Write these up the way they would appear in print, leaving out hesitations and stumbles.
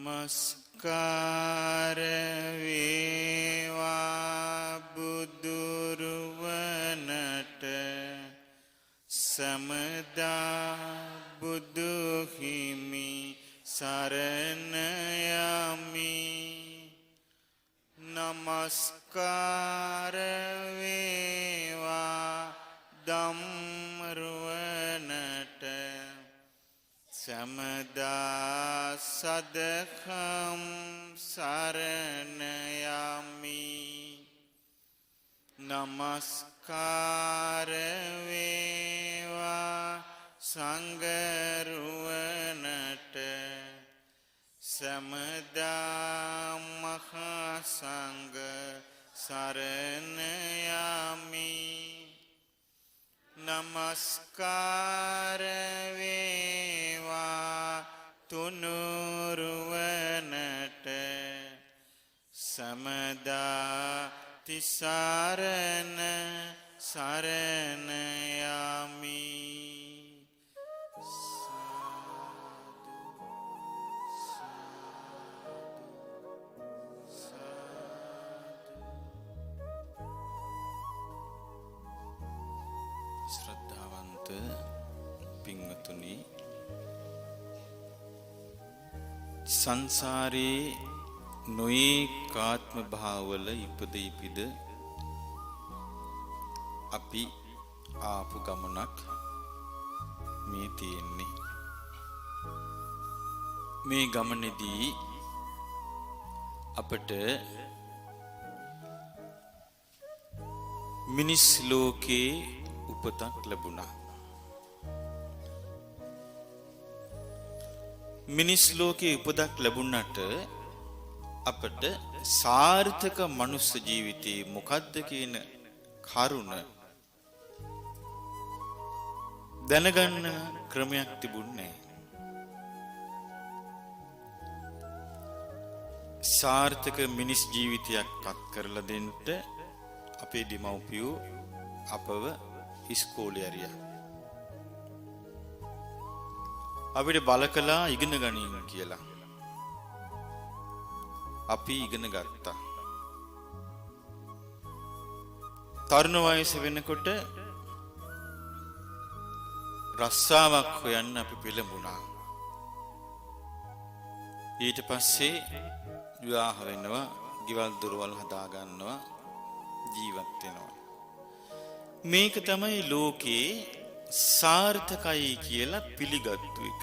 නමස්කාර වේවා බුදුරුවනට සමදා බුදු හිමි සරණ යමි. නමස්කාර වේවා ධම්මරුවනට සමදා සදකම් සරණ යමි. නමස්කාර වේවා සංඝරුවනට සමදා මහා සංඝ සරණ යමි. නමස්කාර වේවා තුනුරුවනට සමදා තිසරණ සරණ යමි. ශ්‍රද්ධාවන්ත පින්වතුනි, සංසාරේ නොයෙක් ආත්ම භාවවල ඉපද ඉපිද අපි ආපු ගමනක් මේ තියෙන්නේ. මේ ගමනේදී අපට මිනිස් ලෝකේ උපතක් ලැබුණා. මිනිස් ලෝකේ උපතක් ලැබුණාට අපට සාර්ථක මනුස්ස ජීවිතේ මොකද්ද කියන කරුණ දැනගන්න ක්‍රමයක් තිබුණේ නැහැ. සාර්ථක මිනිස් ජීවිතයක් අත් කරලා දෙන්න අපේ දෙමව්පියෝ අපව ඉස්කෝලේ ඇරියා. අපිට බල කළා ඉගෙන ගනින්න කියලා. අපි ඉගෙන ගත්තා. තරුණ වයස වෙනකොට රස්සාවක් හොයන්න අපි පෙළඹුණා. ඊට පස්සේ විවාහ වෙනවා, ගෙවල් දොරවල් හදා ගන්නවා, ජීවත් වෙනවා. මේක තමයි ලෝකේ සාර්ථකයි කියලා පිළිගත්තු එක.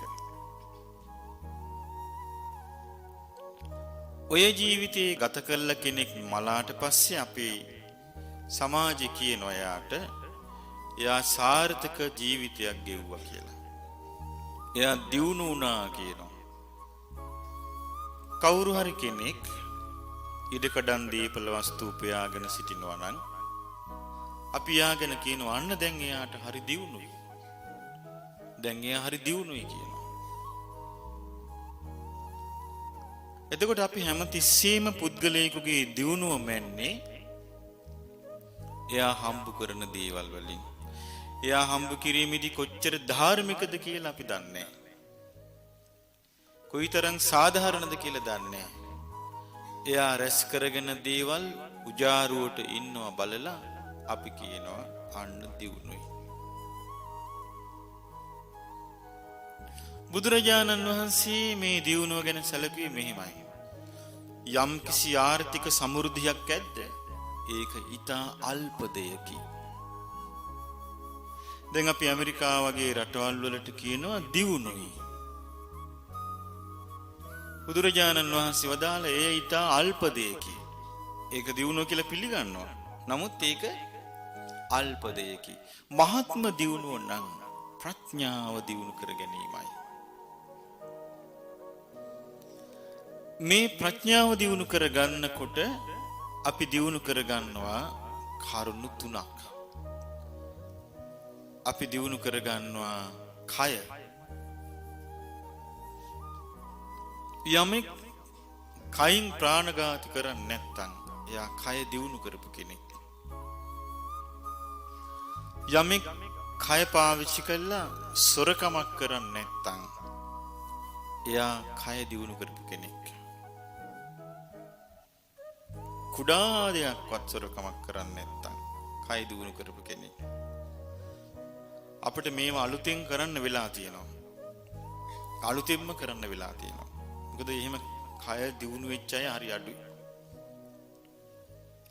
ඔය ජීවිතේ ගත කළ කෙනෙක් මලාට පස්සේ අපේ සමාජය කියනවා එයා සාර්ථක ජීවිතයක් ගෙවුවා කියලා. එයා දියුණු වුණා කියනවා. කවුරු හරි කෙනෙක් ඉඩකඩම් දීපල වස්තු උපයාගෙන සිටිනවා නම් අපි යාගෙන කියනවා අන්න දැන් එයාට හරි දියුණුයි. දැන් එයා හරි දියුණුයි කියනවා. එතකොට අපි හැමතිස්සෙම පුද්ගලයෙකුගේ දියුණුව මැන්නේ එයා හම්බ කරන දේවල් වලින්. එයා හම්බ කිරීමේදී කොච්චර ධාර්මිකද කියලා අපි දන්නේ නැහැ. කොයිතරම් සාධාරණද කියලා දන්නේ නැහැ. එයා රැස් කරගෙන දේවල් උජාරුවට ඉන්නවා බලලා අපි කියනවා අන්න දියුණුයි. බුදුරජාණන් වහන්සේ මේ දියුණුව ගැන සැලකුවේ මෙහිමයි. යම් කිසි ආර්ථික සමෘද්ධියක් ඇද්ද ඒක ඊටා අල්ප දෙයකි. දැන් අපි ඇමරිකාව වගේ රටවල් වලට කියනවා දියුණුයි. බුදුරජාණන් වහන්සේ වදාළ ඒ ඊටා අල්ප දෙයකි. ඒක දියුණුව කියලා පිළිගන්නවා. නමුත් ඒක අල්ප දෙයකි. මහත්ම දියුණුව නම් ප්‍රඥාව දියුණු කර ගැනීමයි. මේ ප්‍රඥාව දියුණු කර ගන්නකොට අපි දියුණු කර ගන්නවා කරුණු තුනක්. අපි දියුණු කර ගන්නවා කය. යමෙක් කයින් ප්‍රාණඝාත කරන්නේ නැත්නම් එයා කය දියුණු කරපු කෙනෙක්. යමෙක් කය පාවිච්චි කළා සොරකමක් කරන්නේ නැත්නම් එයා කය දියුණු කරපු කෙනෙක්. කුඩා දෙයක්වත් සොරකමක් කරන්නේ නැත්තම් කය දියුණු කරපු කෙනෙක්. අපිට මේව අලුතෙන් කරන්න වෙලා තියෙනවා. අලුතෙන්ම කරන්න වෙලා තියෙනවා. මොකද එහෙම කය දියුණු වෙච්ච අය හරි අඩුයි.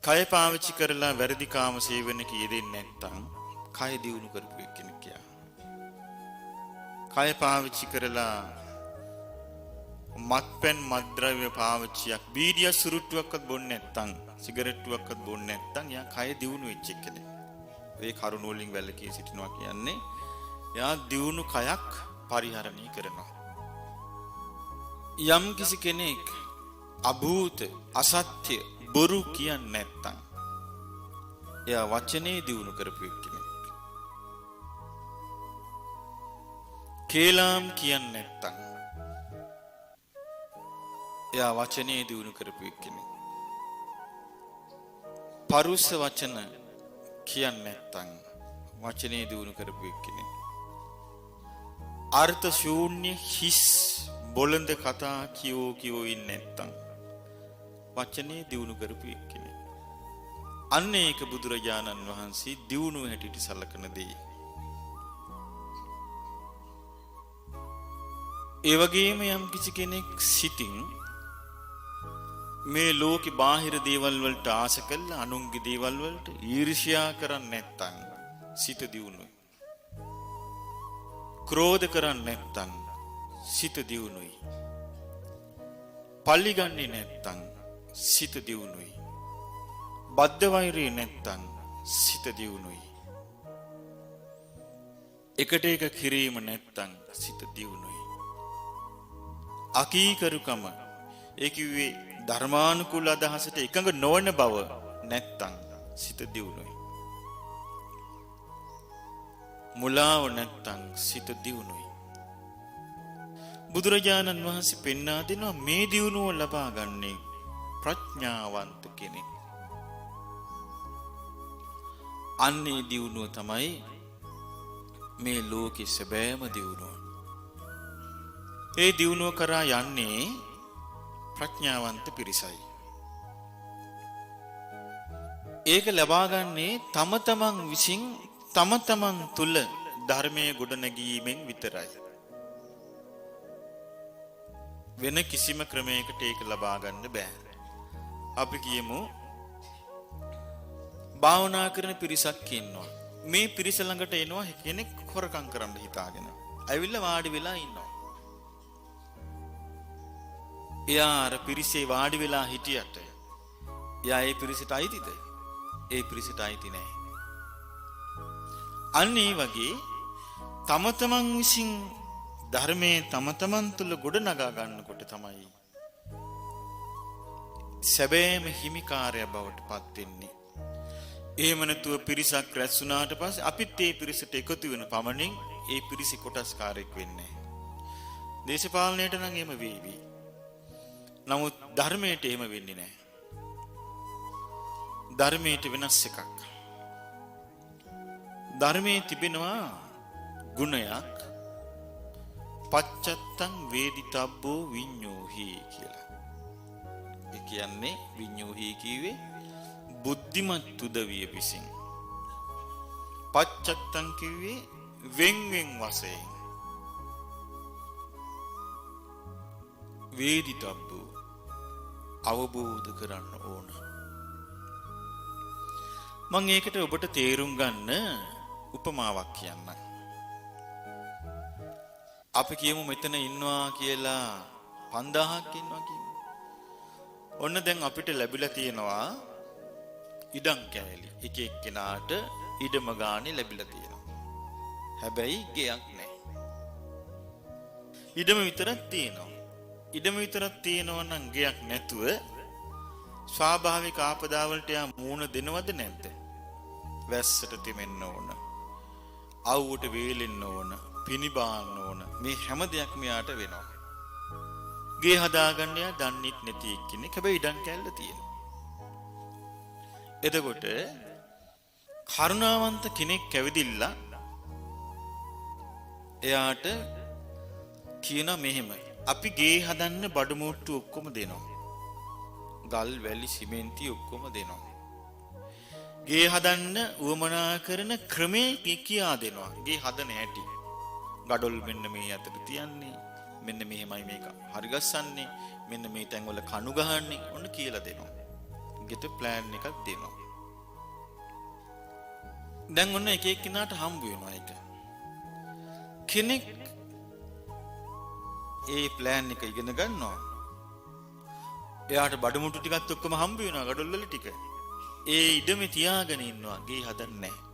කය පාවිච්චි කරලා වැරදි කාම සේවනක යෙදෙන්නේ නැත්තම් කය දියුණු කරපු කෙනෙක් යා. කය පාවිච්චි කරලා මත්පැන් මත්ද්‍රව්‍ය පාවිච්චියක් බීඩිය සුරුට්ටුවක්වත් බොන්නේ නැත්තම් සිගරට්ටුවක්වත් බොන්නේ නැත්තම් යා කය දියුණු වෙච්ච කෙනෙක්. ඒ කරුණ වලින් වැළකී සිටිනවා කියන්නේ යා දියුණු කයක් පරිහරණය කරනවා. යම් කිසි කෙනෙක් අභූත අසත්‍ය බොරු කියන්නේ නැත්තම් එයා වචනේ දියුණු කරපු කෙනෙක්. කේලම් කියන්නේ නැත්තම් එයා වචනේ දියුණු කරපු කෙනෙක්. පරුෂ වචන කියන්නේ නැත්තම් වචනේ දියුණු කරපු කෙනෙක්. අර්ථ ශූන්‍ය හිස් බොළඳ කතා කියෝ ඉන්නේ නැත්තම් වචනේ දියුණු කරපු කෙනෙක්. අන්න ඒක බුදුරජාණන් වහන්සේ දියුණුව හැටියට සලකන දේ. ඒ වගේම යම් කිසි කෙනෙක් සිතින් මේ ලෝකේ බාහිර දේවල් වලට ආස කළා අනුන්ගේ දේවල් වලට ඊර්ෂ්‍යා කරන්නේ නැත්තම් සිත දියුණුයි. ක්‍රෝධ කරන්නේ නැත්තම් සිත දියුණුයි. පල්ලි ගන්නේ නැත්තම් සිත දියුණුයි. බද්ධ වෛරය නැත්තම් සිත දියුණුයි. එකට එක කිරීම නැත්තම් සිත දියුණුයි. අකීකරුකම ඒ කිව්වේ ධර්මානුකූල අදහසට එකඟ නොවන බව නැත්තම් සිත දියුණුයි. මුලාව නැත්තම් සිත දියුණුයි. බුදුරජාණන් වහන්සේ පෙන්වා දෙනවා මේ දියුණුව ලබා ගන්නේ ප්‍රඥාවන්ත කෙනෙක්. අන්නේ දියුණුව තමයි මේ ලෝකෙ සැබෑම දියුණුව. ඒ දියුණුව කරා යන්නේ ප්‍රඥාවන්ත පිරිසයි. ඒක ලබා ගන්නේ තම තමන් විසින් තම තමන් තුල ධර්මයේ ගොඩනැගීමෙන් විතරයි. වෙන කිසිම ක්‍රමයකට ඒක ලබා ගන්න බෑ. අපි කියමු භාවනා කරන පිරිසක් ඉන්නවා. මේ පිරිස ළඟට එනවා කෙනෙක් හොරකම් කරන්න හිතාගෙන. ඇවිල්ලා වාඩි වෙලා ඉන්නවා. එයා අර පිරිසේ වාඩි වෙලා හිටියට එයා ඒ පිරිසට අයිතිද? ඒ පිරිසට අයිති නෑ. අන්න ඒ වගේ තම තමන් විසින් ධර්මයේ තම තමන් තුළ ගොඩ නගා ගන්නකොට තමයි සැබෑම හිමිකාරය බවට පත් වෙන්නේ. එහෙම නැතුව පිරිසක් රැස් වුණාට පස්සේ අපිත් ඒ පිරිසට එකතු වෙන පමණින් ඒ පිරිසේ කොටස්කාරයෙක් වෙන්නේ නැහැ. දේශපාලනයට නම් එහෙම වෙවි. නමුත් ධර්මයට එහෙම වෙන්නේ නැහැ. ධර්මයට වෙනස් එකක්. ධර්මයේ තිබෙනවා ගුණයක් පච්චත්තං වේදිතබ්බෝ විඤ්ඤෝහි කියලා. ඒ කියන්නේ විඤ්ඤෝහි කියවේ බුද්ධිමත් උදවිය විසින්. පච්චත්තං කියවේ වෙන් වශයෙන්. වේදිතබ්බෝ අවබෝධ කරන්න ඕන. මම ඒකට ඔබට තේරුම් ගන්න උපමාවක් කියන්නම්. අපි කියමු මෙතන ඉන්නවා කියලා 5000ක් ඉන්නවා කියමු. ඔන්න දැන් අපිට ලැබිලා තියෙනවා ඉඩම් කෑලි. එක එක්කෙනාට ඉඩම ගානේ ලැබිලා තියෙනවා. හැබැයි ගෙයක් නැහැ. ඉඩම විතරක් තියෙනවා. ඉඩම විතරක් තියෙනවා නම් ගෙයක් නැතුව ස්වාභාවික ආපදා වලට යා මූණ දෙනවද නැද්ද? වැස්සට තෙමෙන්න ඕන. අවුවට වේලෙන්න ඕන. පිනිබාන්න ඕන. මේ හැම දෙයක්ම යාට වෙනවා. ගේ හදාගන්න යා දන්නෙත් නැති එක්කෙනෙක්. හැබැයි ඉඩම් කැල්ල තියෙනවා. එතකොට කරුණාවන්ත කෙනෙක් කැවිදිලා එයාට කියන මෙහෙම අපි ගේ හදන්න බඩු මුට්ටු ඔක්කොම දෙනවා. ගල් වැලි සිමෙන්ති ඔක්කොම දෙනවා. ගේ හදන්න උවමනා කරන ක්‍රමේ කියා දෙනවා. ගේ හදන හැටි. ගඩොල් මෙන්න මේ අතට තියන්නේ. මෙන්න මෙහෙමයි මේක හරි ගස්සන්නේ. මෙන්න මේ තැන් වල කණු ගහන්නේ. ඔන්න කියලා දෙනවා. ගෙට ප්ලෑන් එකක් දෙනවා. දැන් ඔන්න එක එක්කිනාට හම්බ වෙනවා ඒක. කෙනෙක් ඒ ප්ලෑන් එක ඉගෙන ගන්නවා. එයාට බඩු මුට්ටු ටිකත් ඔක්කොම හම්බ වෙනවා ගඩොල් වල ටික. ඒ ඉඩමේ තියාගෙන ඉන්නවා ගේ හදන්නේ නැහැ.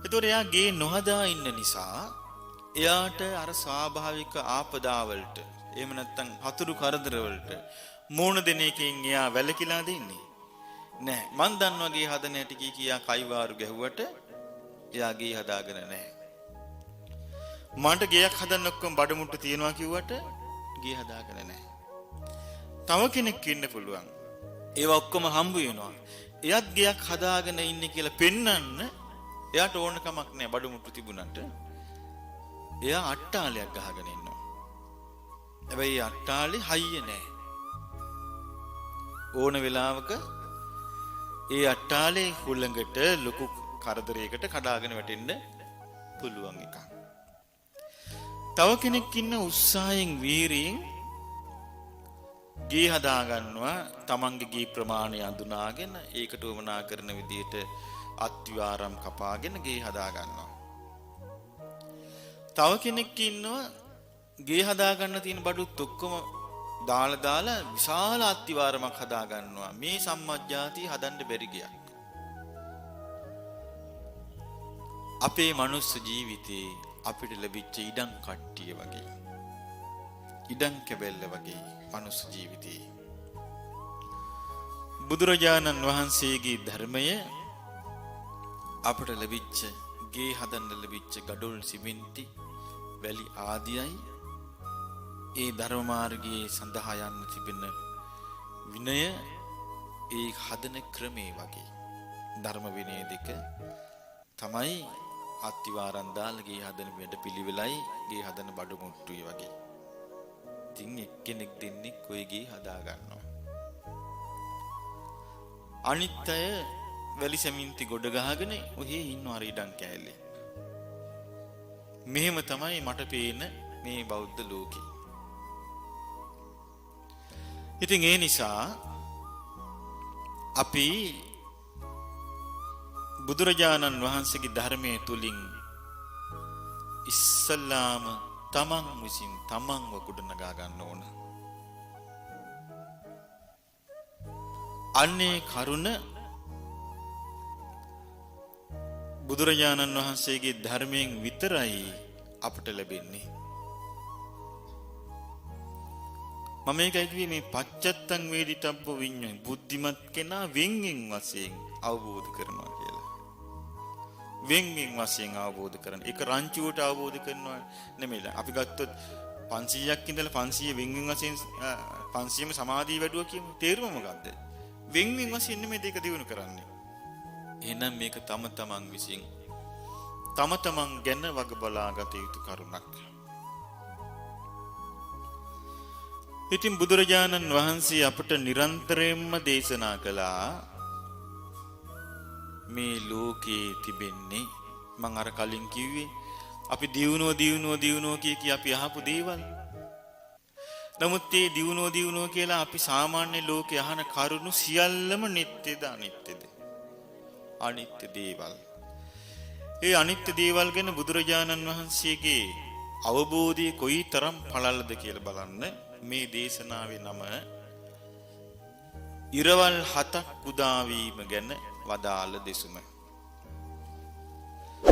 ඒතොර එයා ගේ නොහදා ඉන්න නිසා එයාට අර ස්වාභාවික ආපදාවලට එහෙම නැත්නම් හතුරු කරදර වලට මෝණ දෙන එකෙන් එයා වැළකීලා දෙන්නේ නැහැ. මං දන්නවා ගේ හදන හැටි කියා කයිවාරු ගැහුවට එයා ගේ හදාගෙන නැහැ. මන්ට ගෙයක් හදන්න ඔක්කොම බඩු මුට්ටු තියනවා කිව්වට ගේ හදාගෙන නැහැ. තව කෙනෙක් ඉන්න පුළුවන්. ඒවා ඔක්කොම හම්බ වෙනවා. එයාත් ගෙයක් හදාගෙන ඉන්නේ කියලා පෙන්වන්න එයාට ඕන කමක් නැහැ බඩු මුට්ටු තිබුණාට. එයා අට්ටාලයක් ගහගෙන ඉන්නවා. හැබැයි අට්ටාලේ හයිය නැහැ. ඕන වෙලාවක ඒ අට්ටාලේ හුළඟට ලොකු කරදරයකට කඩාගෙන වැටෙන්න පුළුවන් එකක්. තව කෙනෙක් ඉන්න උත්සාහයෙන් වීරියෙන් ගේ හදා ගන්නවා. තමන්ගේ ගේ ප්‍රමාණය අඳුනාගෙන ඒකට උවමනා කරන විදිහට අත්විවරම් කපාගෙන ගේ හදා ගන්නවා. තව කෙනෙක් ඉන්නවා ගේ හදා ගන්න තියෙන බඩුත් ඔක්කොම දාලා විශාල අත්විවරමක් හදා ගන්නවා. මේ සම්මජ්ජාතිය හදන්න බැරි ගයක්. අපේ මනුස්ස ජීවිතේ අපිට ලැබිච්ච ඉඩම් කට්ටිය වගේ. ඉඩම් කැබැල්ල වගේ මනුස්ස ජීවිතේ. බුදුරජාණන් වහන්සේගේ ධර්මය අපට ලැබිච්ච ගේ හදන්න ලැබිච්ච ගඩොල් සිමෙන්ති වැලි ආදියයි ඒ ධර්ම මාර්ගයේ සඳහා යන්න තිබෙන විනය ඒ හදන ක්‍රමේ වගේ ධර්ම විනය දෙක තමයි අත්තිවාරන් දාලා ගේ හදන වැඩ පිළිවෙලයි ගේ හදන බඩු මුට්ටුයි වගේ. ඉතින් එක්කෙනෙක් දෙන්නේ කොයි ගේ හදා ගන්නවා. අනිත් අය වැලි සෙමින්ති ගොඩ ගහගෙන ඔහේ ඉන්නව ඉඩම් කෑල්ලේ. මෙහෙම තමයි මට පේන මේ බෞද්ධ ලෝකේ. ඉතින් ඒ නිසා අපි බුදුරජාණන් වහන්සේගේ ධර්මයේ තුලින් ඉස්සල්ලාම තමන් විසින් තමන්ව ගොඩනගා ගන්න ඕන. අන්නේ කරුණ බුදුරජාණන් වහන්සේගේ ධර්මයෙන් විතරයි අපට ලැබෙන්නේ. මම මේකයි කිව්වේ මේ පච්චත්තං වේදිතබ්බ විඤ්ඤාණ බුද්ධිමත් කෙනා වෙන්ගෙන් වශයෙන් අවබෝධ කරනවා කියලා. වෙන්ගෙන් වශයෙන් අවබෝධ කරන. ඒක රංචුවට අවබෝධ කරනවා නෙමෙයි. අපි ගත්තොත් 500ක් ඉඳලා 500 වෙන්ගෙන් වශයෙන් 500ම සමාධිය වැඩුවා කියමු. තේරුම මොකද්ද? වෙන්ගෙන් වශයෙන් නෙමෙයි ඒක දිනු කරන්නේ. එහෙනම් මේක තම තමන් විසින් තම තමන් ගැන වග බලාගත යුතු කරුණක්. ඉතින් බුදුරජාණන් වහන්සේ අපට නිරන්තරයෙන්ම දේශනා කළා මේ ලෝකේ තිබෙන්නේ මම අර කලින් කිව්වේ අපි දියුණුව කිය අපි අහපු දේවල්. නමුත් මේ දියුණුව කියලා අපි සාමාන්‍ය ලෝකේ අහන කරුණු සියල්ලම නිට්ටයද අනිත්‍යද? අනිත්‍ය දේවල්. ඒ අනිත්‍ය දේවල් ගැන බුදුරජාණන් වහන්සේගේ අවබෝධය කොයිතරම් පළල්ද කියලා බලන්න. මේ දේශනාවේ නම ඉරවල් 7ක් උදා වීම ගැන වදාළ දෙසුම.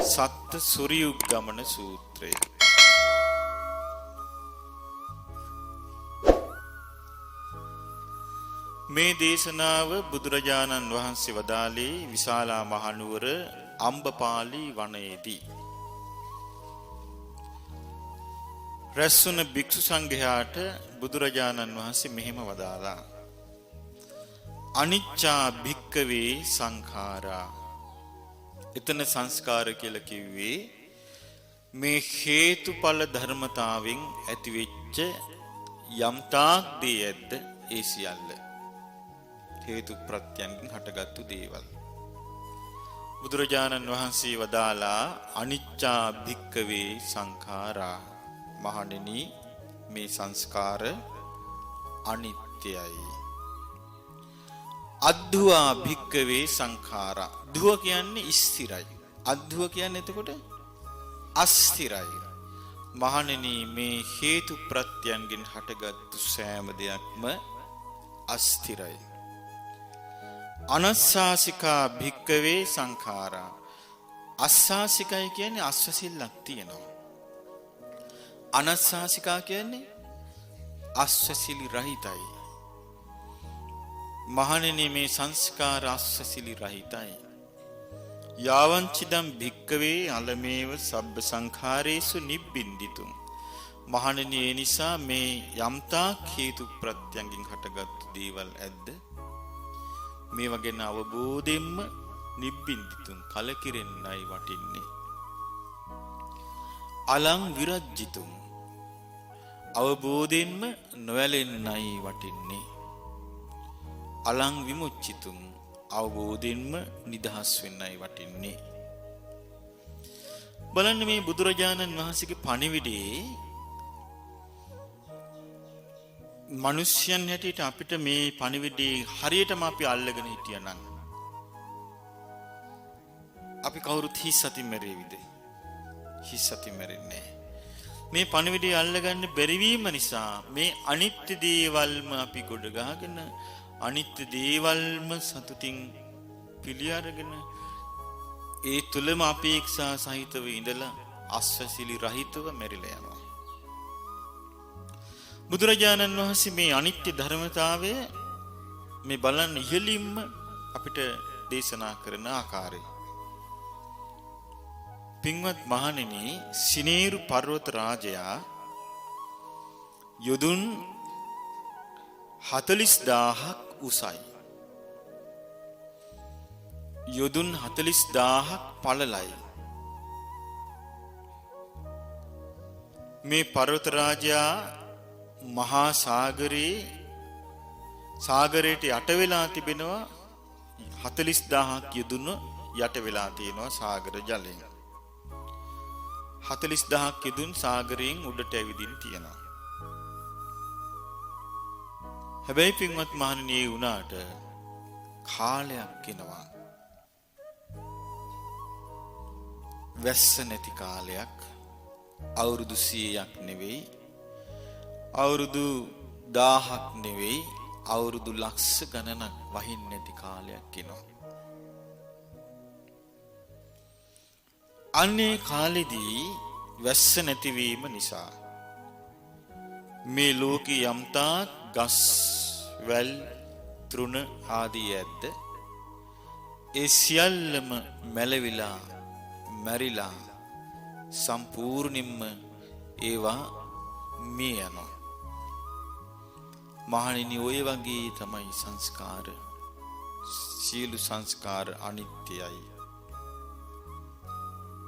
සත්ත සූරියුග්ගමන සූත්‍රය. මේ දේශනාව බුදුරජාණන් වහන්සේ වදාළේ විශාලා මහනුවර අම්බපාලි වනයේදී. රැස්වුණ භික්ෂු සංඝයාට බුදුරජාණන් වහන්සේ මෙහෙම වදාළා. අනිච්චා මේ හේතුඵල ධර්මතාවෙන් ඇතිවෙච්ච යම් තාක් දේ ඇද්ද ඒ සියල්ල හේතු ප්‍රත්‍යයෙන් හටගත්තු දේවල්. බුදුරජාණන් වහන්සේ වදාලා අනිච්චා භික්කවේ සංඛාරා. මහණෙනි මේ සංස්කාර අනිත්‍යයි. අද්දුවා භික්කවේ සංඛාරා. දුව කියන්නේ ස්ථිරයි. අද්දුව කියන්නේ එතකොට අස්ථිරයි. මහණෙනි මේ හේතු ප්‍රත්‍යයන්ගෙන් හටගත්තු සෑම දෙයක්ම අස්ථිරයි. අනස්සාසිකා භික්කවේ සංඛාරා. අස්සාසිකයි කියන්නේ අස්වැසිල්ලක් තියෙනවා. අනස්සාසිකා කියන්නේ අස්වැසිලි රහිතයි. මහණෙනි මේ සංස්කාර අස්වැසිලි රහිතයි. යාවංචිදම් භික්කවේ අලමේව සබ්බ සංඛාරේසු නිබ්බින්දිතුම්. මහණෙනි ඒ නිසා මේ යම්තා හේතු ප්‍රත්‍යයෙන් හටගත්තු දේවල් ඇද්ද මේවා ගැන අවබෝධයෙන්ම නිබ්බින්දිතුම් කලකිරෙන්නයි වටින්නේ. අලං විරජ්ජිතුම් අවබෝධයෙන්ම නොයැලෙන්නයි වටින්නේ. අලං විමුච්චිතුම් අවබෝධයෙන්ම නිදහස් වෙන්නයි වටින්නේ. බලන්න මේ බුදුරජාණන් වහන්සේගේ පණිවිඩේ මිනිස්යන් හැටියට අපිට මේ පණිවිඩේ හරියටම අපි අල්ලගෙන හිටියනම් අපි කවුරුත් හිස් අතින් මැරෙවිද? හිස් අතින් මැරෙන්නේ නැහැ. මේ පණිවිඩය අල්ලගන්න බැරි වීම නිසා මේ අනිත්‍ය දේවල්ම අපි ගොඩ ගහගෙන අනිත්‍ය දේවල්ම සතුටින් පිළි අරගෙන ඒ තුලම අපේක්ෂා සහිතව ඉඳලා අස්වැසිලි රහිතව මැරිලා යනවා. බුදුරජාණන් වහන්සේ මේ අනිත්‍ය ධර්මතාවය මේ බලන්න ඉහළින්ම අපිට දේශනා කරන ආකාරය. පින්වත් මහණෙනි, සිනේරු පර්වත රාජයා යොදුන් 40000ක් උසයි. යොදුන් 40000ක් පළලයි. මේ පර්වත රාජයා මහා සාගරයට යට වෙලා තිබෙනවා. 40000ක් යොදුන යට වෙලා තියෙනවා සාගර ජලයෙන්. 40000ක් යොදුන් සාගරයෙන් උඩට ඇවිදින් තියෙනවා. හැබැයි පින්වත් මහණෙනි, ඒ වුණාට කාලයක් එනවා. වැස්ස නැති කාලයක්. අවුරුදු 100ක් නෙවෙයි, අවුරුදු 1000ක් නෙවෙයි, අවුරුදු ලක්ෂ ගණනක් වහින්නේ නැති කාලයක් එනවා. අන්නේ කාලෙදී වැස්ස නැතිවීම නිසා මේ ලෝකේ යම්තා ගස් වැල් තෘණ ආදී ඇද්ද ඒ සියල්ලම මැලවිලා මැරිලා සම්පූර්ණයෙන්ම ඒවා මිය යනවා. මහණෙනි, ඔය වගේ තමයි සංස්කාර. සියලු සංස්කාර අනිත්‍යයි.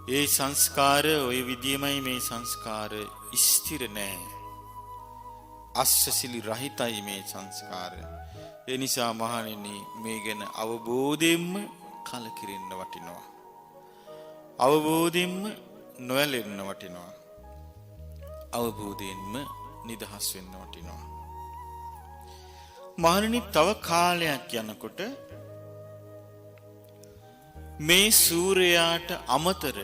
ඒ සංස්කාර ඔය විදියමයි. මේ සංස්කාර ස්ථිර නෑ. අස්වැසිලි රහිතයි මේ සංස්කාර. ඒ නිසා මහණෙනි, මේ ගැන අවබෝධයෙන්ම කලකිරෙන්න වටිනවා. අවබෝධයෙන්ම නොයැලෙන්න වටිනවා. අවබෝධයෙන්ම නිදහස් වෙන්න වටිනවා. මහණෙනි, තව කාලයක් යනකොට මේ සූර්යයාට අමතර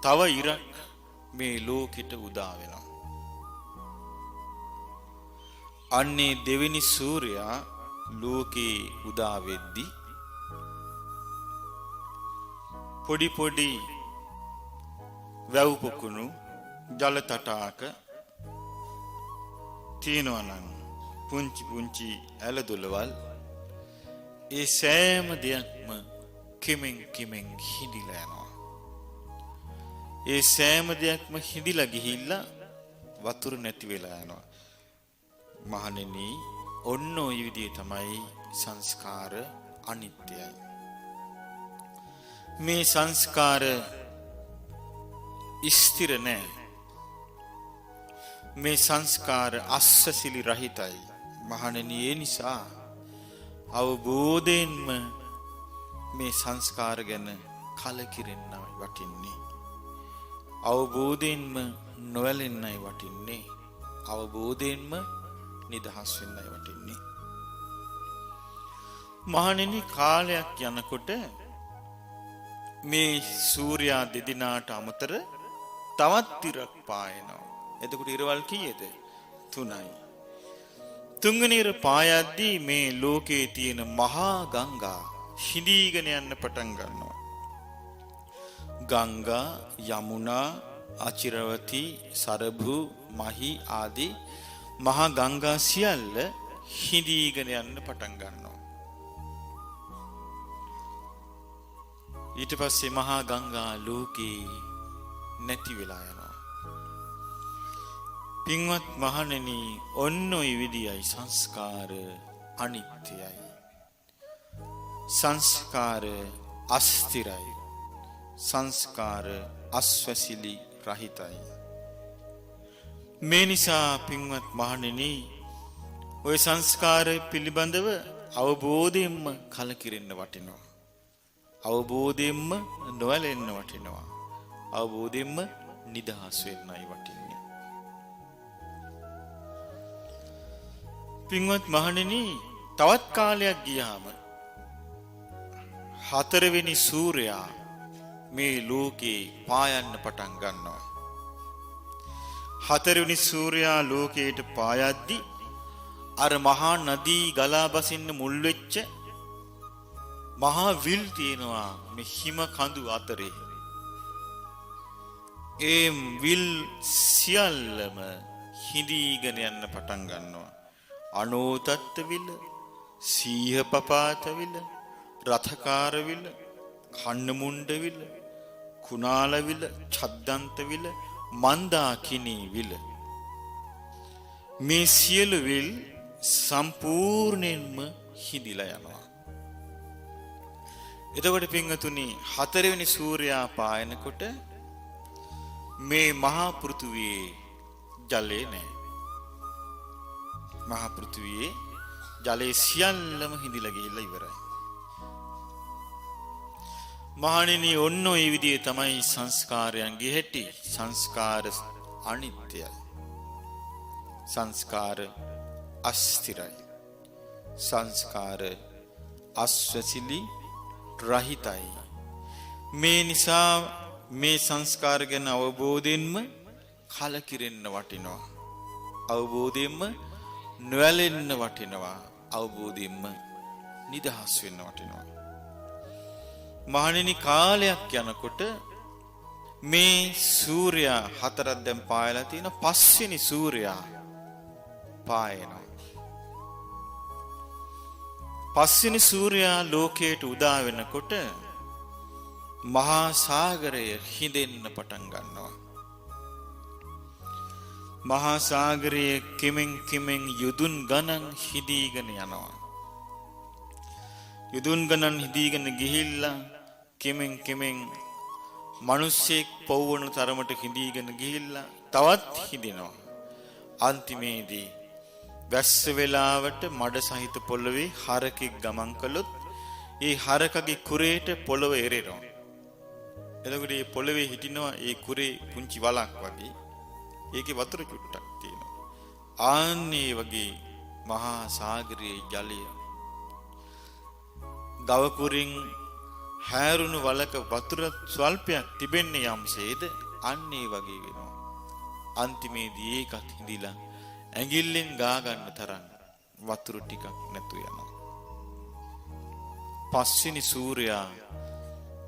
තව ඉරක් මේ ලෝකෙට උදා වෙනවා. අන්නේ දෙවෙනි සූර්යයා ලෝකේ උදා වෙද්දී පොඩි පොඩි වැව් පොකුණු ජල තටාක තියෙනවා නම් පුංචි පුංචි ඇලදොලවල්, ඒ සෑම දෙයක්ම කිමෙන් කිමෙන් හිඳිලා යනවා. ඒ සෑම දෙයක්ම හිඳිලා ගිහිල්ලා වතුර නැති වෙලා යනවා. මහණෙනි, ඔන්න ඔය විදිහේ තමයි සංස්කාර අනිත්‍යයි. මේ සංස්කාර ස්ථිර නැහැ. මේ සංස්කාර අස්සසිලි රහිතයි. මහණෙනි ඒ නිසා අවබෝධයෙන්ම මේ සංස්කාර ගැන කලකිරෙන්නයි වටින්නේ. අවබෝධයෙන්ම නොවැළෙන්නයි වටින්නේ. අවබෝධයෙන්ම නිදහස් වෙන්නයි වටින්නේ. මහණෙනි කාලයක් යනකොට මේ සූර්යා දෙදිනාට අමතර තවත් ඉරක් පායනවා. එතකොට ඉරවල් කීයද? 3යි. තුන්වෙනි ඉර පායද්දී මේ ලෝකේ තියෙන මහා ගංගා හිඳීගෙන යන්න පටන් ගන්නවා. ගංගා, යමුනා, අචිරවති, සරභු, මහි ආදී මහා ගංගා සියල්ල හිඳීගෙන යන්න පටන් ගන්නවා. ඊට පස්සේ මහා ගංගා ලෝකේ නැති වෙලා යනවා. පින්වත් මහණෙනි, ඔන්න ඔය විදියයි සංස්කාර අනිත්‍යයි. සංස්කාර අස්තිරයි. සංස්කාර අස්වැසිලි රහිතයි. මේ නිසා පින්වත් මහණෙනි, ඔය සංස්කාර පිළිබඳව අවබෝධයෙන්ම කලකිරෙන්න වටිනවා. අවබෝධයෙන්ම නොවැළෙන්න වටිනවා. අවබෝධයෙන්ම නිදහස් වෙන්නයි වටින්නේ. පින්වත් මහණෙනි, තවත් කාලයක් ගියාම හතරවෙනි සූර්යයා මේ ලෝකේ පායන්න පටන් ගන්නවා. හතරවෙනි සූර්යයා ලෝකයට පායද්දී අර මහා නදී ගලා බසින්න මුල් වෙච්ච මහා විල් තියෙනවා මේ හිම කඳු අතරේ. ඒ විල් සියල්ලම හිඳීගෙන යන්න පටන් ගන්නවා. අනෝතත්ත විල, සීහපපාත විල, රථකාර විල, කන්නමුණ්ඩ විල, කුණාල විල, ඡද්දන්ත විල, මන්දාකිණී විල. මේ සියලු විල් සම්පූර්ණයෙන්ම හිඳිලා යනවා. එතකොට පින්වතුනි, හතරවෙනි සූර්යයා පායනකොට මේ මහා පෘථුවියේ ජලය නැහැ. මහා පෘථුවියේ ජලයේ සියල්ලම හිඳිලා ගිහිල්ලා ඉවරයි. මහණෙනි, ඔන්න ඔය විදිහේ තමයි සංස්කාරයන්ගේ හැටි. සංස්කාර අනිත්‍යයි. සංස්කාර අස්තිරයි. සංස්කාර අස්වැසිලි රහිතයි. මේ නිසා මේ සංස්කාර ගැන අවබෝධයෙන්ම කලකිරෙන්න වටිනවා. අවබෝධයෙන්ම නොවැළෙන්න වටිනවා. අවබෝධයෙන්ම නිදහස් වෙන්න වටිනවා. මහණෙනි, කාලයක් යනකොට මේ සූර්යයා හතරක් දැන් පායලා තියෙන පස්වෙනි සූර්යයා පායනවා. පස්වෙනි සූර්යයා ලෝකයට උදා වෙනකොට මහා සාගරය හිඳෙන්න පටන් ගන්නවා. මහා සාගරයේ කිමෙන් යුදුන් ගණන් හිඳීගෙන යනවා. යුදුන් ගණන් හිඳීගෙන ගිහිල්ලා කිමෙන් මිනිස්සෙක් පවවන තරමට හිඳීගෙන ගිහිල්ලා තවත් හිඳිනවා. අන්තිමේදී වැස්ස වෙලාවට මඩ සහිත පොළවේ හරකෙක් ගමන් කළොත් ඒ හරකගේ කුරේට පොළව එරෙනවා. එතකොට මේ පොළවේ හිටිනවා ඒ කුරේ පුංචි වලක් වගේ. ඒකේ වතුර චුට්ටක් තියෙනවා. ආන්නේ වගේ මහා සාගරයේ ජලය ගව කුරින් හැරුණු වලක වතුර ස්වල්පයක් තිබෙන්නේ යම්සේද අන්නේ වගේ වෙනවා. අන්තිමේදී ඒකත් හිඳිලා ඇඟිල්ලෙන් ගා ගන්න තරම් වතුර ටිකක් නැතු යනවා. පස්වෙනි සූර්යයා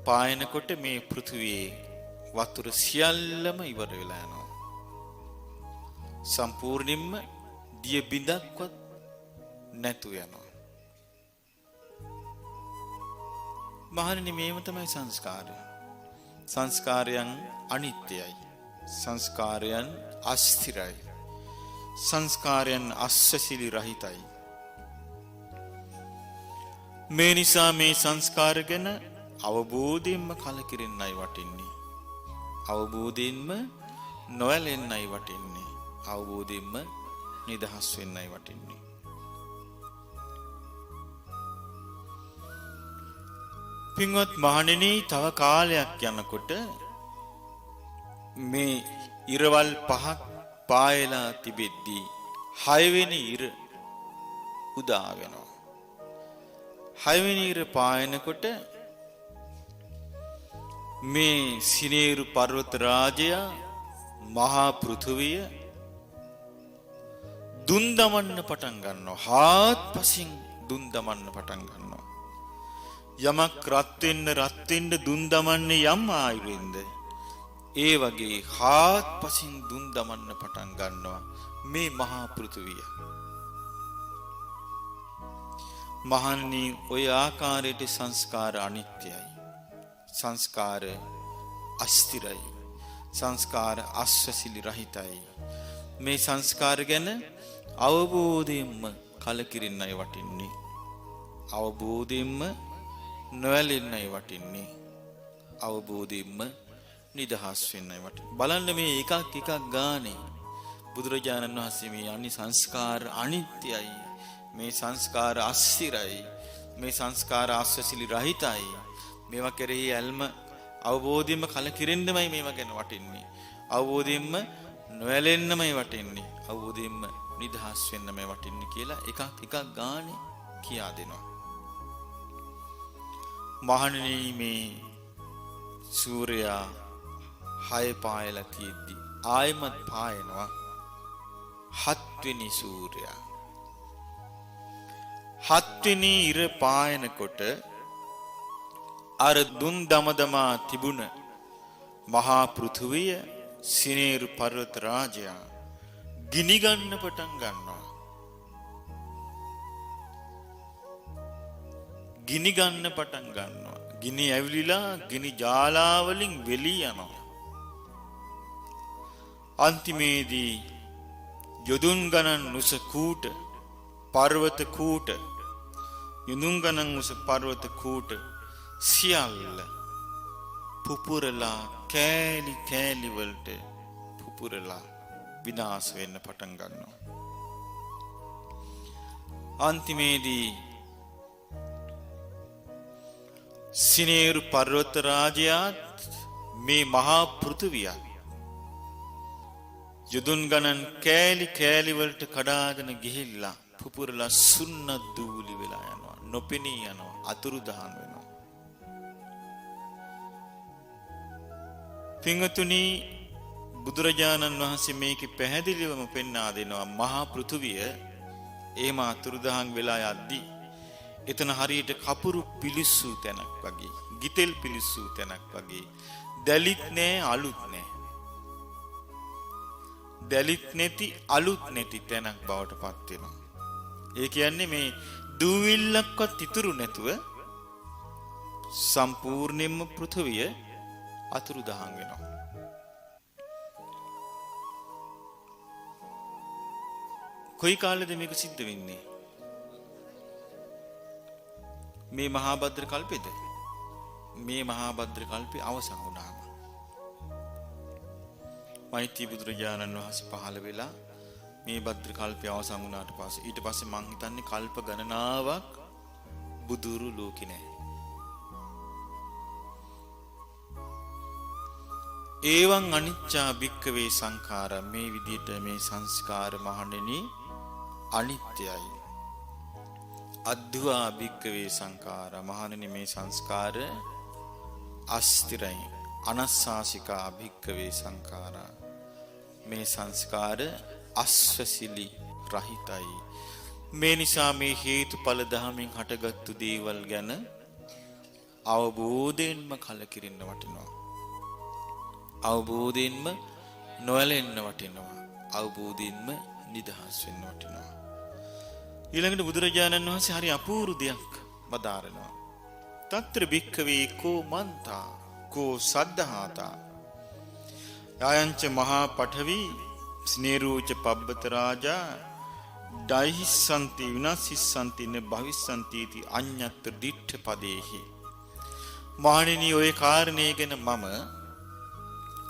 පායනකොට මේ පෘථුවියේ වතුර සියල්ලම ඉවර වෙලා යනවා. සම්පූර්ණයෙන්ම දිය බිඳක්වත් නැතු යනවා. මහණෙනි, මේව තමයි සංස්කාරය. සංස්කාරයන් අනිත්‍යයි. සංස්කාරයන් අස්ථිරයි. සංස්කාරයන් අස්සසිලි රහිතයි. මේ නිසා මේ සංස්කාර ගැන අවබෝධයෙන්ම කලකිරෙන්නයි වටින්නේ. අවබෝධයෙන්ම නොඇලෙන්නයි වටින්නේ. අවබෝධයෙන්ම නිදහස් වෙන්නයි වටින්නේ. පින්වත් මහණෙනි, තව කාලයක් යනකොට මේ ඉරවල් පහක් පායලා තිබෙද්දී 6 වෙනි ඉර උදා වෙනවා. 6 වෙනි ඉර පායනකොට මේ සිනේරු පර්වත රාජය මහා පෘථුවිය දුන් දමන්න පටන් ගන්නවා. හාත්පසින් දුන් දමන්න පටන් ගන්නවා. යමක් රත් වෙන්න දුන් දමන්නේ යම් ආයුරෙන්ද ඒ වගේ හාත්පසින් දුන් දමන්න පටන් ගන්නවා මේ මහා පෘථුවිය. මහන්නි, ඔය ආකාරයට සංස්කාර අනිත්‍යයි. සංස්කාර අස්තිරයි. සංස්කාර අස්වැසිලි රහිතයි. මේ සංස්කාර ගැන අවබෝධයෙන්ම කලකිරින්නයි වටින්නේ. අවබෝධයෙන්ම නොඇලෙන්නයි වටින්නේ. අවබෝධයෙන්ම නිදහස් වෙන්නයි වටින්නේ. බලන්න මේ එකක් ගානේ බුදුරජාණන් වහන්සේ මේ අනි සංස්කාර අනිත්‍යයි. මේ සංස්කාර අස්තිරයි. මේ සංස්කාර අස්වැසිලි රහිතයි. මේවා කෙරෙහි ඇල්ම අවබෝධයෙන්ම කලකිරෙන්නමයි මේවා ගැන වටින්නේ. අවබෝධයෙන්ම නොඇලෙන්නමයි වටින්නේ. අවබෝධයෙන්ම නිදහස් වෙන්නමයි වටින්නේ කියලා එකක් ගානේ කියා දෙනවා. මහණෙනි, මේ සූර්යයා 6 පායලා තියෙද්දි ආයමත් පායනවා 7 වෙනි සූර්යයා. 7 වෙනි ඉර පායනකොට අර දුන් දමදමා තිබුණ මහා පෘථුවිය සිනේරු පර්වත රාජයා ගිනි ගන්න පටන් ගන්නවා. ගිනි ගන්න පටන් ගන්නවා. ගිනි ඇවිලිලා ගිනි ජාලාවලින් වෙලී යනවා. අන්තිමේදී යොදුන් ගණන් උස කූට පර්වත කූට යොදුන් ගණන් උස පර්වත කූට සියල්ල පුපුරලා කෑලි වලට පුපුරලා විනාශ වෙන්න පටන් ගන්නවා. අන්තිමේදී සිනේරු පර්වත රාජයාත් මේ මහා පෘථුවියත් යොදුන් ගණන් කෑලි වලට කඩාගෙන ගිහිල්ලා පුපුරලා සුන්න දූලි වෙලා යනවා. නොපෙනී යනවා. අතුරුදහන් වෙනවා. පින්වතුනි, බුදුරජාණන් වහන්සේ මේකේ පැහැදිලිවම පෙන්වා දෙනවා මහා පෘථුවිය එහෙම අතුරුදහන් වෙලා යද්දී එතන හරියට කපුරු පිලිස්සු තැනක් වගේ, ගිතෙල් පිලිස්සු තැනක් වගේ, දැලිත් නෑ අලුත් නෑ. දැලිත් නැති අලුත් නැති තැනක් බවට පත් වෙනවා. ඒ කියන්නේ මේ දූවිල්ලක්වත් ඉතුරු නැතුව සම්පූර්ණයෙන්ම පෘථුවිය අතුරුදහන් වෙනවා. කොයි කාලෙද මේක සිද්ධ වෙන්නේ? මේ මහා භද්‍ර කල්පෙද? මේ මහා භද්‍ර කල්පේ අවසන් වුණාම මෛත්‍රී බුදුරජාණන් වහන්සේ පහළ වෙලා මේ භද්‍ර කල්පේ අවසන් වුණාට පස්සේ ඊට පස්සේ මං හිතන්නේ කල්ප ගණනාවක් බුදුරු ලෝකේ නැහැ. ඒවං අනිච්චා භික්ඛවේ සංඛාර, මේ විදිහට මේ සංස්කාර මහණෙනි අනිත්‍යයි. අද්දුවා භික්ඛවේ සංඛාර, මහණෙනි මේ සංස්කාර අස්තිරයි. අනස්සාසිකා භික්ඛවේ සංඛාරා, මේ සංස්කාර අස්වැසිලි රහිතයි. මේ නිසා මේ හේතුඵල ධමයෙන් හටගත්තු දේවල් ගැන අවබෝධයෙන්ම කලකිරින්න වටිනවා. අවබෝධයෙන්ම නොඇලෙන්න වටිනවා. අවබෝධයෙන්ම නිදහස් වෙන්න වටිනවා. ඊළඟට බුදුරජාණන් වහන්සේ හරි අපූර්ව දෙයක් වදාරනවා. తත්‍ර භික්ඛවේ කෝ මන්තා කෝ සද්ධාතා යායන්ච මහා පඨවි ස්නේරූච පබ්බත රාජා ඩයිහිස්සන්ති විනාසිස්සන්ති න භවිස්සන්ති इति අඤ්ඤත්‍ර දිට්ඨ පදේහි. මහණෙනි, ඔය කාරණේ ගැන මම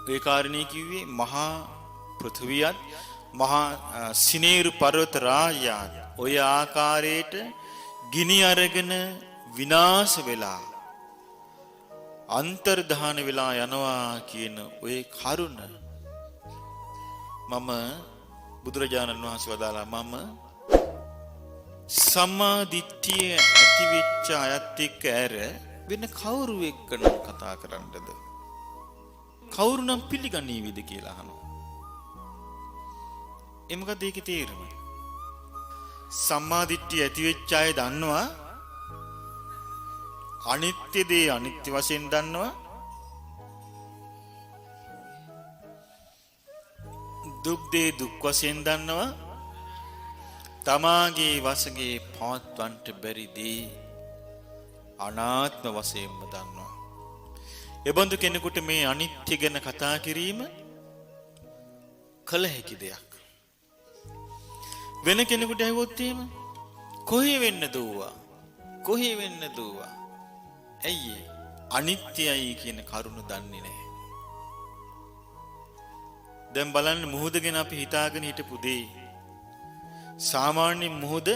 ඒ කාරණේ කිව්වේ මහා පෘථුවියත් මහා සිනේරු පර්වත රාජයාත් ඔය ආකාරයට ගිනි අරගෙන විනාශ වෙලා අන්තර්ධාන වෙලා යනවා කියන ඔය කරුණ මම බුදුරජාණන් වහන්සේ වදාලා මම සම්මාදිට්ඨිය ඇතිවෙච්ච අයත් එක්ක ඇර වෙන කවුරු එක්ක නම් කතා කරන්නද? කවුරු නම් පිළිගන්නේවිද කියලා අහනවා. ඒ මොකද ඒකේ තේරුම? සම්මාදිට්ඨිය ඇතිවෙච්ච අය දන්නවා අනිත්‍ය දේ අනිත්‍ය වශයෙන් දන්නවා, දුක් දේ දුක් වශයෙන් දන්නවා, තමාගේ වශයෙන් පවත්වන්නට බැරි දේ අනාත්ම වශයෙන්ම දන්නවා. එබඳු කෙනෙකුට මේ අනිත්‍ය ගැන කතා කිරීම කළ හැකි දෙයක්. වෙන කෙනෙකුට ඇහුවොත් එහෙම කොහේ වෙන්න දෝවා? කොහේ වෙන්න දෝවා? ඇයි අනිත්‍යයි කියන කරුණ දන්නේ නැහැ. දැන් බලන්න මුහුද ගැන අපි හිතාගෙන හිටපු දේ සාමාන්‍ය මුහුද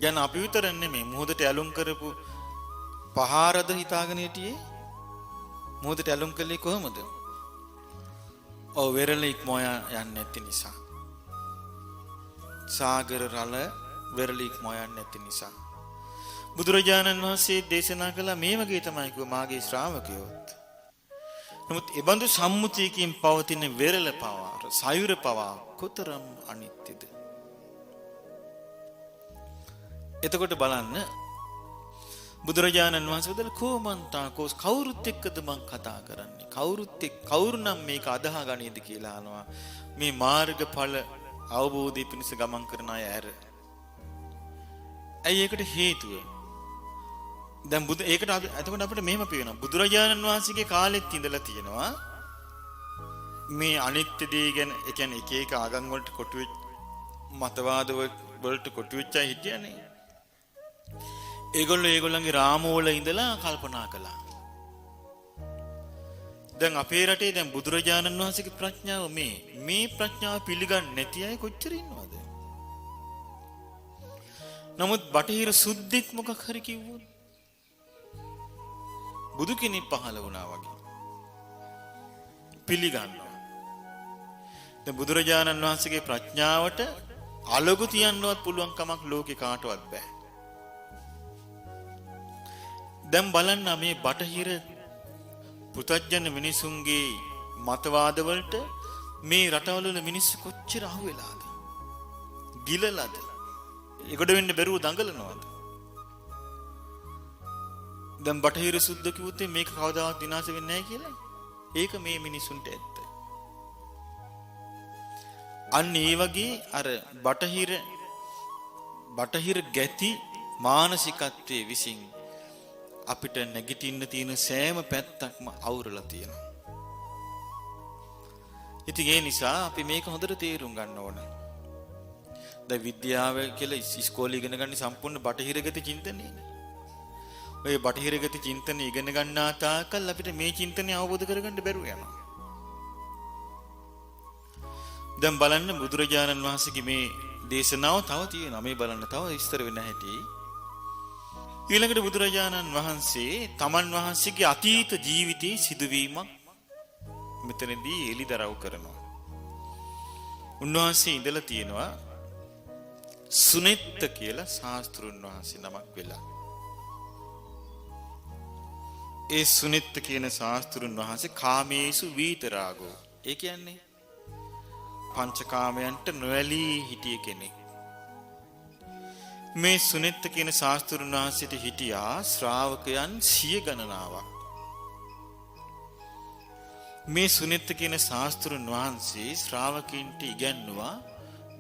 ගැන අපි විතර නෙමෙයි මුහුදට ඇලුම් කරපු පහරද හිතාගෙන හිටියේ. මුහුදට ඇලුම් කළේ කොහොමද? ඔව් වෙරළ ඉක්මවා යන්නේ නැති නිසා. සාගර රළ වෙරළ ඉක්මවා යන්නේ නැති නිසා. බුදුරජාණන් වහන්සේ දේශනා කළ මේ වගේ තමයි කිව්ව මාගේ ශ්‍රාවකයෝත්. නමුත් ඒ බඳු සම්මුතියකින් පවතින වෙරළ පවා සයුර පවා කොතරම් අනිත්‍යද? එතකොට බලන්න බුදුරජාණන් වහන්සේ වදාළ කොමන්තා කෝස් කවුරුත් එක්කද මං කතා කරන්නේ? කවුරුත් එක්ක කවුරු නම් මේක අදහා ගනීද කියලා අහනවා. මේ මාර්ගඵල අවබෝධය පිණිස ගමන් කරන අය ඇර. ඇයි ඒකට හේතුව? දැන් ඒකට එතකොට අපිට මෙහෙම පේනවා. බුදුරජාණන් වහන්සේගේ කාලෙත් ඉඳලා තියෙනවා මේ අනිත්‍ය දේ ගැන, ඒ කියන්නේ එක එක ආගම් වලට කොටු වෙච්ච මතවාද වලට කොටු වෙච්ච අය හිටියනේ. ඒගොල්ලන්ගේ රාමෝල ඉඳලා කල්පනා කළා. දැන් අපේ රටේ දැන් බුදුරජාණන් වහන්සේගේ ප්‍රඥාව මේ ප්‍රඥාව පිළිගන්නේ නැති අය කොච්චර ඉන්නවද? නමුත් බටහිර සුද්ධෙක් මොකක් හරි කිව්වොත් බුදු කෙනෙක් පහළ වුණා වගේ පිළිගන්නවා. දැන් බුදුරජාණන් වහන්සේගේ ප්‍රඥාවට අලගු තියන්නවත් පුළුවන් කමක් ලෝකේ කාටවත් බෑ. දැන් බලන්න මේ බටහිර පුතඥ මිනිසුන්ගේ මතවාද වලට මේ රටවල වල මිනිස්සු කොච්චර අහු වෙලාද? ගිලලාද? ඒකට වෙන්න බැරුව දඟලනවාද? දැන් බටහිර සුද්ධ කිව්වොත් මේක කවදාවත් විනාශ වෙන්නේ නැහැ කියලා. ඒක මේ මිනිසුන්ට ඇත්ත. අන්න ඒ වගේ අර බටහිර ගැති මානසිකත්වයේ විසින් අපිට නැගිටින්න තියෙන සෑම පැත්තක්ම අවුරලා තියෙනවා. ඉතින් ඒ නිසා අපි මේක හොඳට තේරුම් ගන්න ඕන. දැන් විද්‍යාව කියලා ඉස්කෝලේ ඉගෙන ගන්න සම්පූර්ණ බටහිරගත චින්තනයනේ. ඔය බටහිරගත චින්තනය ඉගෙන ගන්නා තාකල් අපිට මේ චින්තනය අවබෝධ කරගන්න බැරුව යනවා. දැන් බලන්න බුදුරජාණන් වහන්සේගේ මේ දේශනාව තව තියෙනවා. මේ බලන්න තව විස්තර වෙන හැටි. ඊළඟට බුදුරජාණන් වහන්සේ තමන් වහන්සේගේ අතීත ජීවිතයේ සිදුවීමක් මෙතනදී එලිදරව් කරනවා. උන්වහන්සේ ඉඳලා තියෙනවා සුනෙත්ත කියලා ශාස්ත්‍රුන් වහන්සේ නමක් වෙලා. ඒ සුනෙත්ත කියන ශාස්ත්‍රුන් වහන්සේ කාමේසු වීතරාගෝ. ඒ කියන්නේ පංචකාමයන්ට නොඇලී හිටිය කෙනෙක්. මේ සුනෙත්ත කියන ශාස්ත්‍රුන් වහන්සේට හිටියා ශ්‍රාවකයන් 100 ගණනාවක්. මේ සුනෙත්ත කියන ශාස්ත්‍රුන් වහන්සේ ශ්‍රාවකයන්ට ඉගැන්නුවා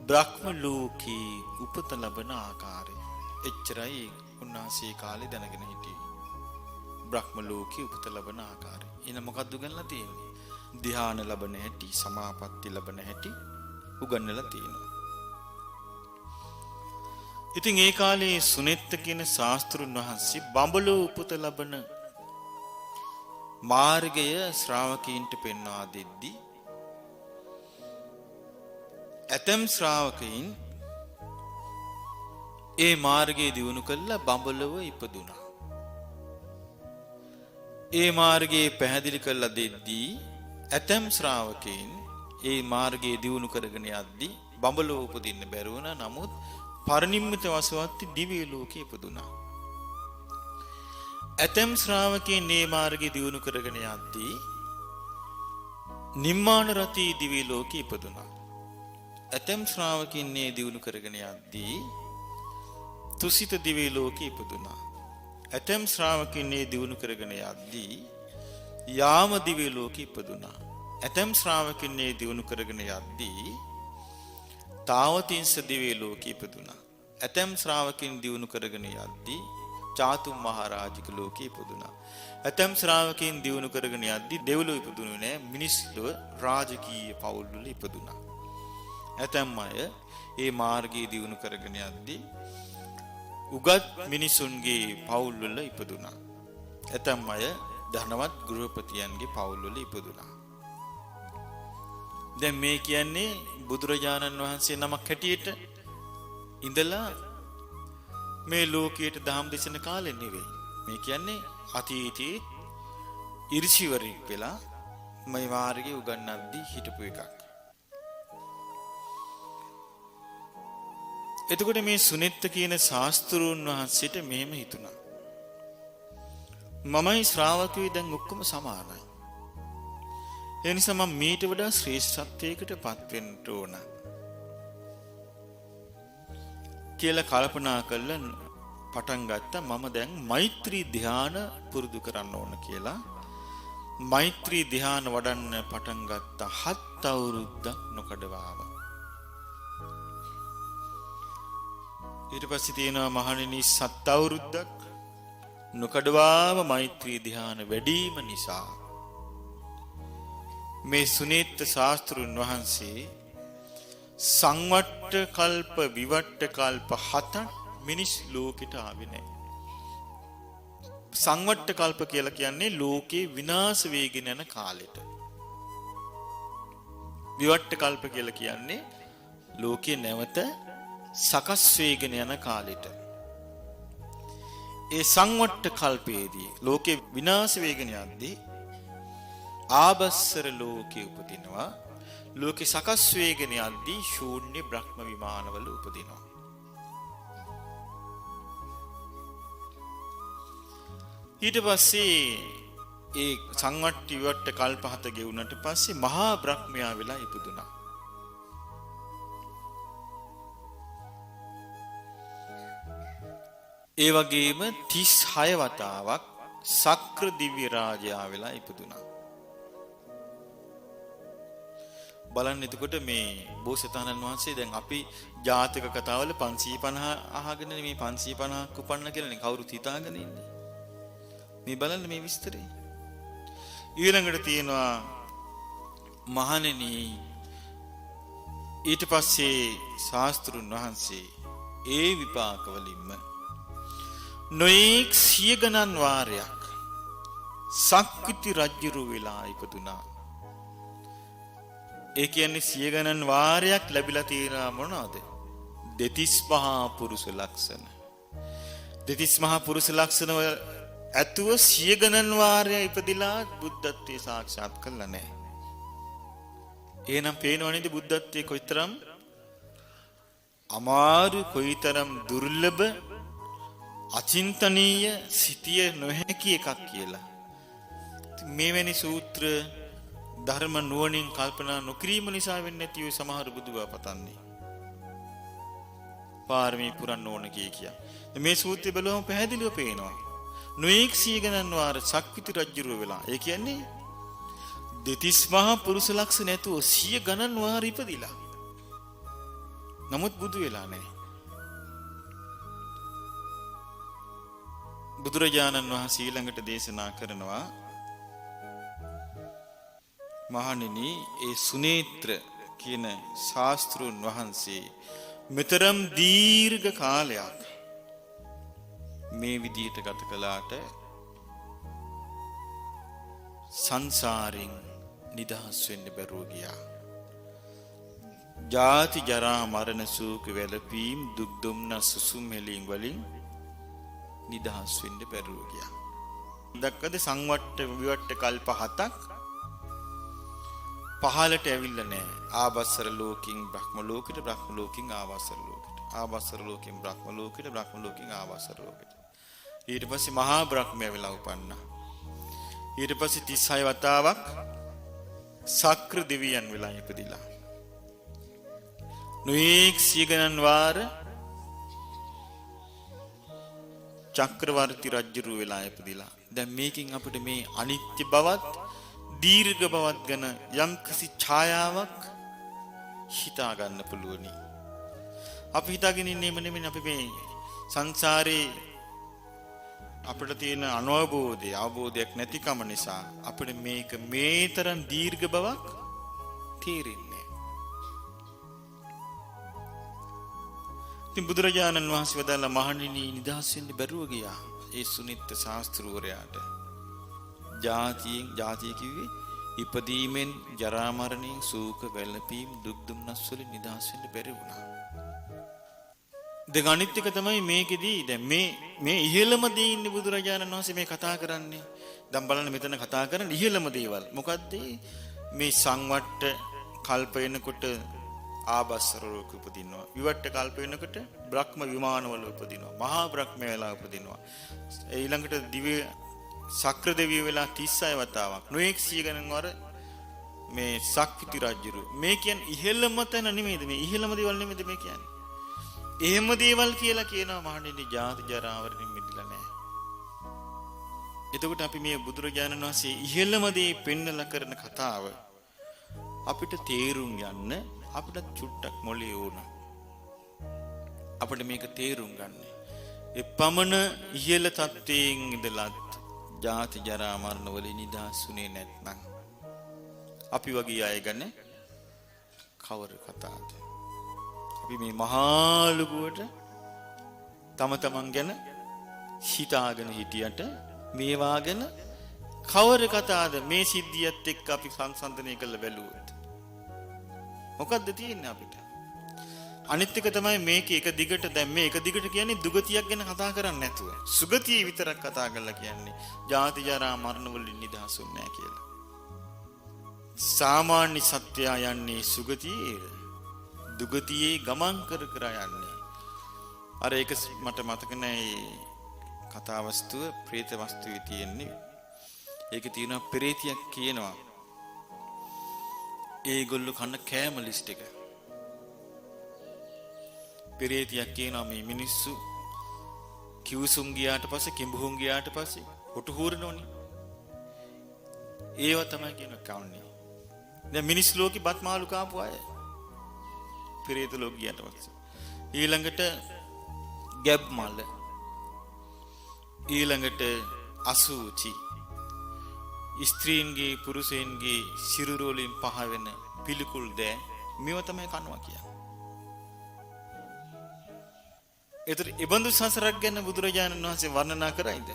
බ්‍රහ්ම ලෝකේ උපත ලබන ආකාරය. එච්චරයි උන්වහන්සේ කාලේ දැනගෙන හිටියේ. බ්‍රහ්ම ලෝකේ උපත ලබන ආකාරය. එන මොකක්ද උගන්ලා තියෙන්නේ? ධ්‍යාන ලබන හැටි, සමාපatti ලබන හැටි උගන්වලා තියෙනවා. ඉතින් ඒ කාලේ සුනෙත්ත කියන ශාස්ත්‍රුන් වහන්සේ බඹලෝ උපත ලබන මාර්ගය ශ්‍රාවකීන්ට පෙන්වා දෙද්දී ඇතම් ශ්‍රාවකයින් ඒ මාර්ගය දියුණු කළා බඹලව ඉපදුනා. ඒ මාර්ගයේ පැහැදිලි කරලා දෙද්දී ඇතම් ශ්‍රාවකයින් ඒ මාර්ගයේ දියුණු කරගෙන යද්දී බඹලව උපදින්න බැරි වුණා. නමුත් පරිනිම්මිත වසවත්ති දිව්‍ය ලෝකේ ඉපදුනා. ඇතම් ශ්‍රාවකයන් මේ මාර්ගය දියුණු කරගෙන යද්දී නිම්මාන රති දිව්‍ය ලෝකේ ඉපදුනා. ඇතම් ශ්‍රාවකයන් මේ දියුණු කරගෙන යද්දී තුසිත දිව්‍ය ලෝකේ ඉපදුනා. ඇතම් ශ්‍රාවකයන් මේ දියුණු කරගෙන යද්දී යාම දිව්‍ය ලෝකේ ඉපදුනා. ඇතම් ශ්‍රාවකයන් මේ දියුණු කරගෙන යද්දී තාවතින්ස දිව්‍ය ලෝකේ ඉපදුනා. ඇතම් ශ්‍රාවකයන් දියුණු කරගෙන යද්දී චාතුම් මහරජික ලෝකේ ඉපදුනා. ඇතම් ශ්‍රාවකයන් දියුණු කරගෙන යද්දී දෙව්ලොව ඉපදුනේ නැහැ. මිනිස් ලොව රාජකීය පවුල් වල ඉපදුනා. ඇතම් අය මේ මාර්ගයේ දියුණු කරගෙන යද්දී උගත් මිනිසුන්ගේ පවුල් වල ඉපදුනා. ඇතම් අය ධනවත් ගෘහපතියන්ගේ පවුල් වල ඉපදුනා. දැන් මේ කියන්නේ බුදුරජාණන් වහන්සේ නමක් හැටියට ඉඳලා මේ ලෝකයට දහම් දෙසන කාලෙ නෙවෙයි. මේ කියන්නේ අතීතයේ ඉරිසිවරෙක් වෙලා මේ මාර්ගය උගන්වද්දී හිටපු එකක්. එතකොට මේ සුනෙත්ත කියන ශාස්ත්‍රූන් වහන්සේට මෙහෙම හිතුණා. මමයි ශ්‍රාවකයෝ දැන් ඔක්කොම සමානයි. ඒ නිසා මම මීට වඩා ශ්‍රේෂ්ඨත්වයකට පත් වෙන්න ඕන කියලා කල්පනා කළා. පටන් ගත්තා මම දැන් මෛත්‍රී ධ්‍යාන පුරුදු කරන්න ඕන කියලා. මෛත්‍රී ධ්‍යාන වඩන්න පටන් ගත්තා 7 අවුරුද්දක් නොකඩවාම. ඊට පස්සේ තියෙනවා මහණෙනි 7 අවුරුද්දක් නොකඩවාම මෛත්‍රී ධ්‍යාන වැඩිම නිසා මේ සුනීත ශාස්ත්‍රුන් වහන්සේ සංවට්ට කල්ප විවට්ට කල්ප 7 මිනිස් ලෝකෙට ආවේ නැහැ. සංවට්ට කල්ප කියලා කියන්නේ ලෝකේ විනාශ වෙගෙන යන කාලෙට. විවට්ට කල්ප කියලා කියන්නේ ලෝකේ නැවත සකස් වෙගෙන යන කාලෙට. ඒ සංවට්ට කල්පයේදී ලෝකේ විනාශ වෙගෙන යද්දී ආබස්සර ලෝකේ උපදිනවා. ලෝකේ සකස් වෙගෙන යද්දී ශූන්‍ය බ්‍රහ්ම විමානවල උපදිනවා. ඊට පස්සේ ඒ සංවට්ටි විවට්ට කල්ප 7 ගෙවුනට පස්සේ මහා බ්‍රහ්මයා වෙලා ඉපදුනා. ඒ වගේම 36 වතාවක් සක්‍ර දිව්‍ය රාජයා වෙලා ඉපදුනා. බලන්න එතකොට මේ බෝසතාණන් වහන්සේ දැන් අපි ජාතක කතාවල 550 අහගෙන මේ 550ක් උපන්න කියලානේ කවුරුත් හිතාගෙන ඉන්නේ. මේ බලන්න මේ විස්තරේ. ඊළඟට තියෙනවා මහණෙනි ඊට පස්සේ ශාස්ත්‍රුන් වහන්සේ ඒ විපාක වලින්ම නොඑක් සිය ගණන් වාරයක් සක්විති රජුරු වෙලා ඉපදුනා. ඒ කියන්නේ සිය ගණන් වාරයක් ලැබිලා තියෙනවා මොනවද? දෙතිස් මහා පුරුෂ ලක්ෂණ. දෙතිස් මහා පුරුෂ ලක්ෂණ ඇතුව සිය ගණන් වාරය ඉපදිලා බුද්ධත්වයේ සාක්ෂාත් කළා නැහැ. එහෙනම් පේනව නේද බුද්ධත්වයේ කොයිතරම් අමාරු කොයිතරම් දුර්ලභ අචින්තනීය සිටිය නොහැකි එකක් කියලා. මේවැනි සූත්‍ර ධර්ම නුවණින් කල්පනා නොකිරීම නිසා වෙන්නේ නැති ඔය සමහර බුදුබව පතන්නේ. පාරමී පුරන්න ඕන කිය. මේ සූත්‍රය බලවම පැහැදිලිව පේනවා. නොඑක් සිය ගණන් වාර සක්විති රජුරුව වෙලා. ඒ කියන්නේ දෙතිස් මහා පුරුෂ ලක්ෂණ නැතුව සිය ගණන් වාර ඉපදිලා. නමුත් බුදු වෙලා නැහැ. බුදුරජාණන් වහන්සේ ඊළඟට දේශනා කරනවා මහණෙනි ඒ සුනේත්‍ර කියන ශාස්ත්‍රුන් වහන්සේ මෙතරම් දීර්ඝ කාලයක් මේ විදිහට ගත කළාට සංසාරෙන් නිදහස් වෙන්න බැරුව ගියා. ජාති ජරා මරණ ශෝක වැළපීම් දුක් දුම්නස් සුසුම් හෙලීම් වලින් නිදහස් වෙන්න බැරුව ගියා. දක්කද සංවට්ට විවට්ට කල්ප 7ක් පහලට ඇවිල්ලා නැහැ. ආවස්සර ලෝකින් බ්‍රහ්ම ලෝකෙට, බ්‍රහ්ම ලෝකින් ආවස්සර ලෝකෙට, ආවස්සර ලෝකින් බ්‍රහ්ම ලෝකෙට, බ්‍රහ්ම ලෝකින් ආවස්සර ලෝකෙට. ඊට පස්සේ මහා බ්‍රහ්මයා වෙලා උපන්නා. ඊට පස්සේ 36 වතාවක් සක්‍ර දෙවියන් වෙලා ඉපදිලා. නොඑක් සිය ගණන් වාර චක්‍රවර්ති රජුරු වෙලා ඉපදිලා. දැන් මේකෙන් අපිට මේ අනිත්‍ය බවත් දීර්ඝ බවත් ගැන යම්කිසි ඡායාවක් හිතා ගන්න පුළුවනි. අපි හිතාගෙන ඉන්නේම නෙමෙයි අපි මේ සංසාරේ අපිට තියෙන අවබෝධයක් නැතිකම නිසා අපිට මේක මේ තරම් දීර්ඝ බවක් තේරෙන්නේ. ඉතින් බුදුරජාණන් වහන්සේ වදාළා මහණෙනි නිදහස් වෙන්න බැරුව ගියා. ඒ සුනිත්ත ශාස්ත්‍රූරයාට ජාතිය කිව්වේ ඉපදීමෙන් ජරා මරණයෙන් ශෝක වැළපීම් දුක් දුම්නස් වලින් නිදහස් වෙන්න බැරි වුණා. දෙක අනිත් එක තමයි මේකෙදී දැන් මේ ඉහළම දේ ඉන්නේ බුදුරජාණන් වහන්සේ මේ කතා කරන්නේ. දැන් බලන්න මෙතන කතා කරන්නේ ඉහළම දේවල්. මොකද්ද? මේ සංවට්ට කල්ප වෙනකොට ආබස්සර ලෝක උපදිනවා. විවට්ට කල්ප වෙනකොට බ්‍රහ්ම විමානවල උපදිනවා. මහා බ්‍රහ්ම වෙලා උපදිනවා. ඊළඟට දිව්‍ය සක්‍ර දෙවියෝ වෙලා 36 වතාවක්. නොඑක් සිය ගණන් වර මේ සක්විති රජුරු. මේ කියන්නේ ඉහළම තැන නෙමෙයිද? මේ ඉහළම දේවල් නෙමෙයිද මේ කියන්නේ? එහෙම දේවල් කියලා කියනවා මහණෙනි ජාති ජරා වලින් මිදලා නැහැ. එතකොට අපි මේ බුදුරජාණන් වහන්සේ ඉහළම දේ පෙන්නලා කරන කතාව අපිට තේරුම් යන්න අපිට චුට්ටක් මොළේ ඕන. අපිට මේක තේරුම් ගන්න. ඒ පමණ ඉහළ තත්වයෙන් ඉඳලත් ජාති ජරා මරණ වලින් නිදහස්ුනේ නැත්නම් අපි වගේ අය ගැන කවර කතාවද? අපි මේ මහා ලුකුවට තම තමන් ගැන හිතාගෙන හිටියට මේවා ගැන කවර කතාවද? මේ සිද්ධියත් එක්ක අපි සංසන්දනය කරලා බැලුවොත් මොකද්ද තියෙන්නේ අපිට? අනිත් එක තමයි මේක එක දිගට දැන් මේ එක දිගට කියන්නේ දුගතියක් ගැන කතා කරන්නේ නැතුව සුගතිය විතරක් කතා කරලා කියන්නේ ජාති ජරා මරණ වලින් නිදහසුන්නේ නැහැ කියලා. සාමාන්‍ය සත්‍යය යන්නේ සුගතියේ දුගතියේ ගමන් කර කර යන්නේ. අර ඒක මට මතක නැහැ කතා වස්තුව ප්‍රේත වස්තුවේ තියෙන්නේ. ඒකේ තියෙනවා ප්‍රේතියක් කියනවා. ඒගොල්ලෝ කන කෑම ලිස්ට් එක. පෙරේතියක් කියනවා මේ මිනිස්සු කිව්සුම් ගියාට පස්සේ කිඹුහුම් ගියාට පස්සේ හොටු හූරනෝනේ. ඒව තමයි කියන කවන්නේ. දැන් මිනිස් ලෝකේ බත් මාළු කාපු අය. පෙරේත ලෝක ගියාට පස්සේ. ඊළඟට ගැබ් මල. ඊළඟට අසුචි. ස්ත්‍රීන්ගේ පුරුෂයන්ගේ සිරුරු වලින් පහ වෙන පිළිකුල් දෑ මේව තමයි කනවා කියන්නේ. ඒතර ඉබඳු සසරක් ගැන බුදුරජාණන් වහන්සේ වර්ණනා කරයිද?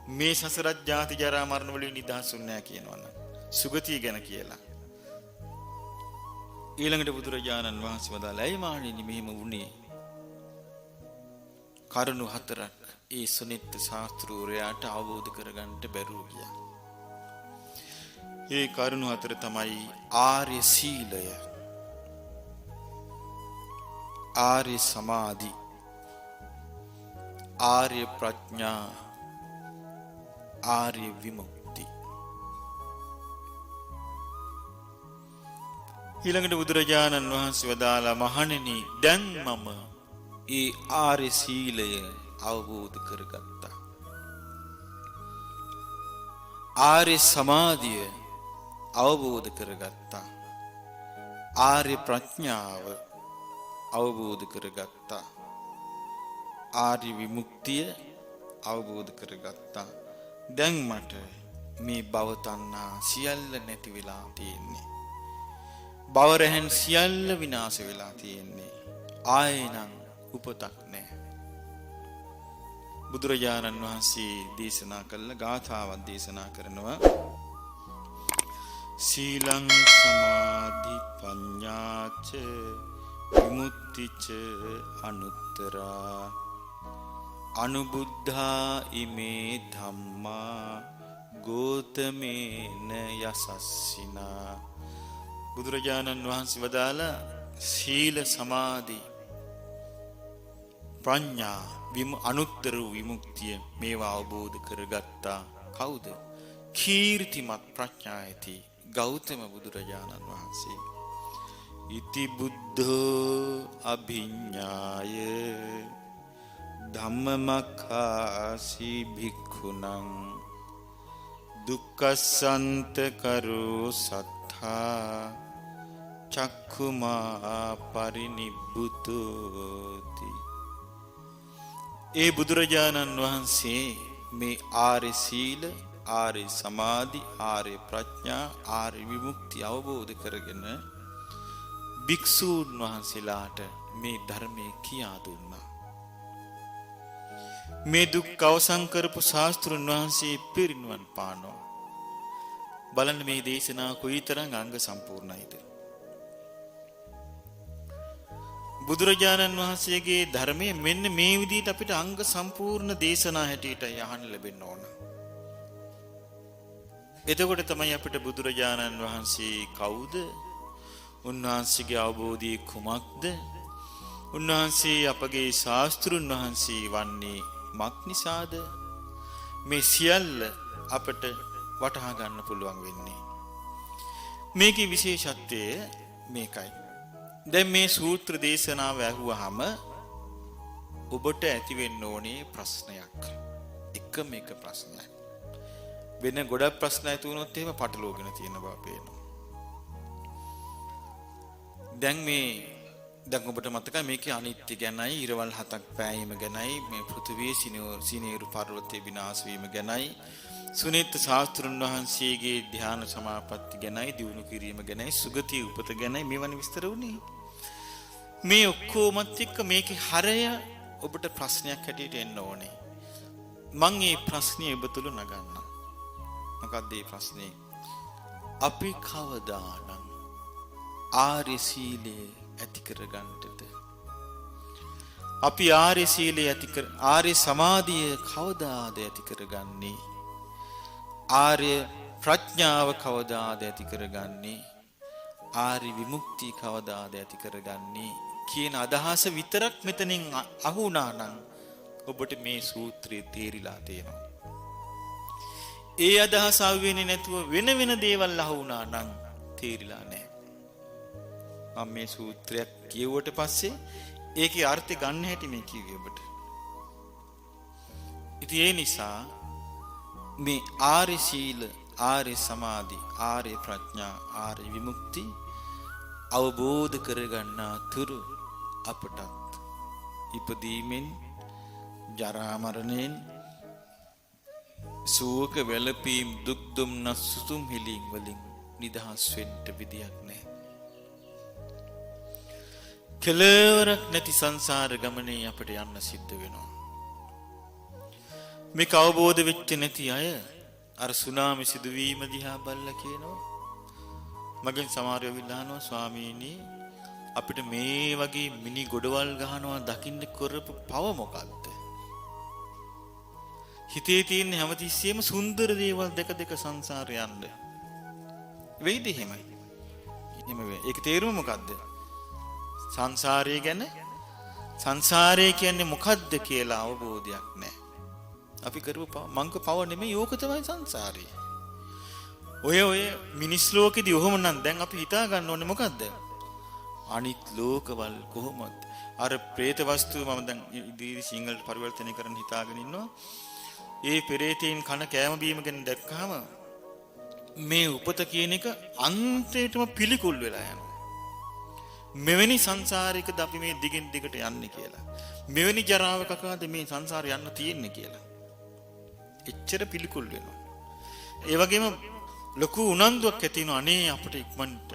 මේ සසරත් ජාති ජරා මරණ වලින් නිදහසුන්නේ නැහැ කියනවනම් සුගතිය ගැන කියලා. ඊළඟට බුදුරජාණන් වහන්සේ වදාළා "ඇයි මාණෙනි මෙහෙම වුනේ?" කරුණු 4ක් ඒ සුනිත්ත ශාස්ත්‍රූරයාට අවබෝධ කරගන්න බැරුව ගියා. ඒ කරුණු 4 තමයි ආර්ය සීලය, ආර්ය සමාධි, ආර්ය ප්‍රඥා, ආර්ය විමුක්ති. ඊළඟට බුදුරජාණන් වහන්සේ වදාලා "මහණෙනි දැන් මම ඒ ආර්ය සීලය අවබෝධ කරගත්තා. ආර්ය සමාධිය අවබෝධ කරගත්තා. ආර්ය ප්‍රඥාව අවබෝධ කරගත්තා. ආර්ය විමුක්තිය අවබෝධ කරගත්තා. දැන් මට මේ භව තණ්හා සියල්ල නැති වෙලා තියෙන්නේ. භව රැහන් සියල්ල විනාශ වෙලා තියෙන්නේ. ආයෙනම් උපතක් නැහැ." බුදුරජාණන් වහන්සේ දේශනා කළ ගාථාවක් දේශනා කරනවා. සීලං සමාධි පඤ්ඤාච විමුක්තිච අනුත්තරා අනුබුද්ධා ඉමේ ධම්මා ගෝතමේන යසස්සිනා. බුදුරජාණන් වහන්සේ වදාළ සීල සමාධි ප්‍රඥා අනුත්තර විමුක්තිය මේවා අවබෝධ කරගත්තා කවුද? කීර්තිමත් ප්‍රඥා ඇති ගෞතම බුදුරජාණන් වහන්සේ. ඉති බුද්ධෝ අභිඤ්ඤාය ධම්මමක්ඛාසි භික්ඛුනං දුක්ඛසන්ත කරෝ සත්තා චක්ඛුමා පරිනිබ්බුතෝති. ඒ බුදුරජාණන් වහන්සේ මේ ආර්ය සීල, ආර්ය සමාධි, ආර්ය ප්‍රඥා, ආර්ය විමුක්ති අවබෝධ කරගෙන භික්ෂූන් වහන්සේලාට මේ ධර්මයේ කියා දුන්නා. මේ දුක් අවසන් කරපු ශාස්ත්‍රුන් වහන්සේ පිරිනිවන් පානවා. බලන්න මේ දේශනා කොයිතරම් අංග සම්පූර්ණයිද. බුදුරජාණන් වහන්සේගේ ධර්මයේ මෙන්න මේ විදිහට අපිට අංග සම්පූර්ණ දේශනා හැටියට යහන්න ලැබෙන්න ඕන. එතකොට තමයි අපිට බුදුරජාණන් වහන්සේ කවුද? උන්වහන්සේගේ අවබෝධය කුමක්ද? උන්වහන්සේ අපගේ ශාස්ත්‍රුන් වහන්සේ වන්නේ මක් නිසාද? මේ සියල්ල අපට වටහා ගන්න පුළුවන් වෙන්නේ. මේකේ විශේෂත්වය මේකයි. දැන් මේ සූත්‍ර දේශනාව ඇහුවාම ඔබට ඇති වෙන්න ඕනේ ප්‍රශ්නයක්. එකම එක ප්‍රශ්නයක්. වෙන ගොඩක් ප්‍රශ්න ඇති වුණොත් එහෙම පටලෝගෙන තියෙන බව පේනවා. දැන් ඔබට මතකයි මේකේ අනිත්‍ය ගැනයි, ඊරවල් 7ක් පෑයීම ගැනයි, මේ පෘථිවියේ සිනේරු පර්වතයේ විනාශ වීම ගැනයි, සුනීත ශාස්ත්‍රුන් වහන්සේගේ ධ්‍යාන සමාපatti ගැනයි, දියුණු කිරීම ගැනයි, සුගතිය උපත ගැනයි මේවනි විස්තර වුණේ. මේ ඔක්කොමත් එක්ක මේකේ හරය ඔබට ප්‍රශ්නයක් හැටියට එන්න ඕනේ. මම මේ ප්‍රශ්නේ ඔබ තුල නගන්නම්. මොකක්ද මේ ප්‍රශ්නේ? අපි කවදානම් ආර්ය සීලය ඇති කරගන්නටද? අපි ආර්ය සීලය ආර්ය සමාධිය කවදාද ඇති කරගන්නේ? ආර්ය ප්‍රඥාව කවදාද ඇති කරගන්නේ? ආර්ය විමුක්තිය කවදාද ඇති කරගන්නේ කියන අදහස විතරක් මෙතනින් අහුණා නම් ඔබට මේ සූත්‍රය තේරිලා තියෙනවා. ඒ අදහස ආවෙන්නේ නැතුව වෙන දේවල් අහුණා නම් තේරිලා නැහැ. මම මේ සූත්‍රයක් කියුවට පස්සේ ඒකේ අර්ථය ගන්න හැටි මේ කිව්වේ ඔබට. ඉතින් ඒ නිසා මේ ආර්ය සීල, ආර්ය සමාධි, ආර්ය ප්‍රඥා, ආර්ය විමුක්ති අවබෝධ කරගන්නා තුරු අපටත් ඉපදීමෙන්, ජරා මරණයෙන්, ශෝක වැළපීම්, දුක් දුම්නස් සුසුම් හිලින් වලින් නිදහස් වෙන්න විදියක් නැහැ. කෙලවරක් නැති සංසාර ගමනේ අපට යන්න සිද්ධ වෙනවා. මේක අවබෝධ වෙච්ච නැති අය අර සුනාමි සිදුවීම දිහා බලලා කියනවා. මගෙන් සමහරව විලානවා, ස්වාමීනි අපිට මේ වගේ මිනි ගොඩවල් ගහනවා දකින්න කරපු පව මොකක්ද? හිතේ තියෙන හැමතිස්සෙම සුන්දර දේවල් දෙක සංසාරේ යන්න. වෙයිද එහෙමයි? එහෙම වෙයි. ඒක තේරුම මොකද්ද? සංසාරය ගැන, සංසාරය කියන්නේ මොකද්ද කියලා අවබෝධයක් නැහැ. අපි කරපු මංක පව නෙමෙයි, ඕක තමයි සංසාරේ. ඔය මිනිස් ලෝකෙදී ඔහොම නම් දැන් අපි හිතා ගන්න ඕනේ මොකද්ද? අනිත් ලෝකවල කොහොමද? අර പ്രേත වස්තුව මම දැන් ඉදිරි සිංහලට පරිවර්තනය කරන්න හිතාගෙන ඉන්නවා. ඒ පෙරේතයන් කන කෑම බීම ගැන දැක්කහම මේ උපත කියන එක අන්තයටම පිළිකුල් වෙලා යනවා. මෙවැනි සංසාරිකද අපි මේ දිගින් දිගට යන්නේ කියලා. මෙවැනි ජරාවකද මේ සංසාරේ යන්න තියෙන්නේ කියලා. එච්චර පිළිකුල් වෙනවා. ඒ වගේම ලොකු උනන්දුවක් ඇති වෙනවා, අනේ අපිට ඉක්මනට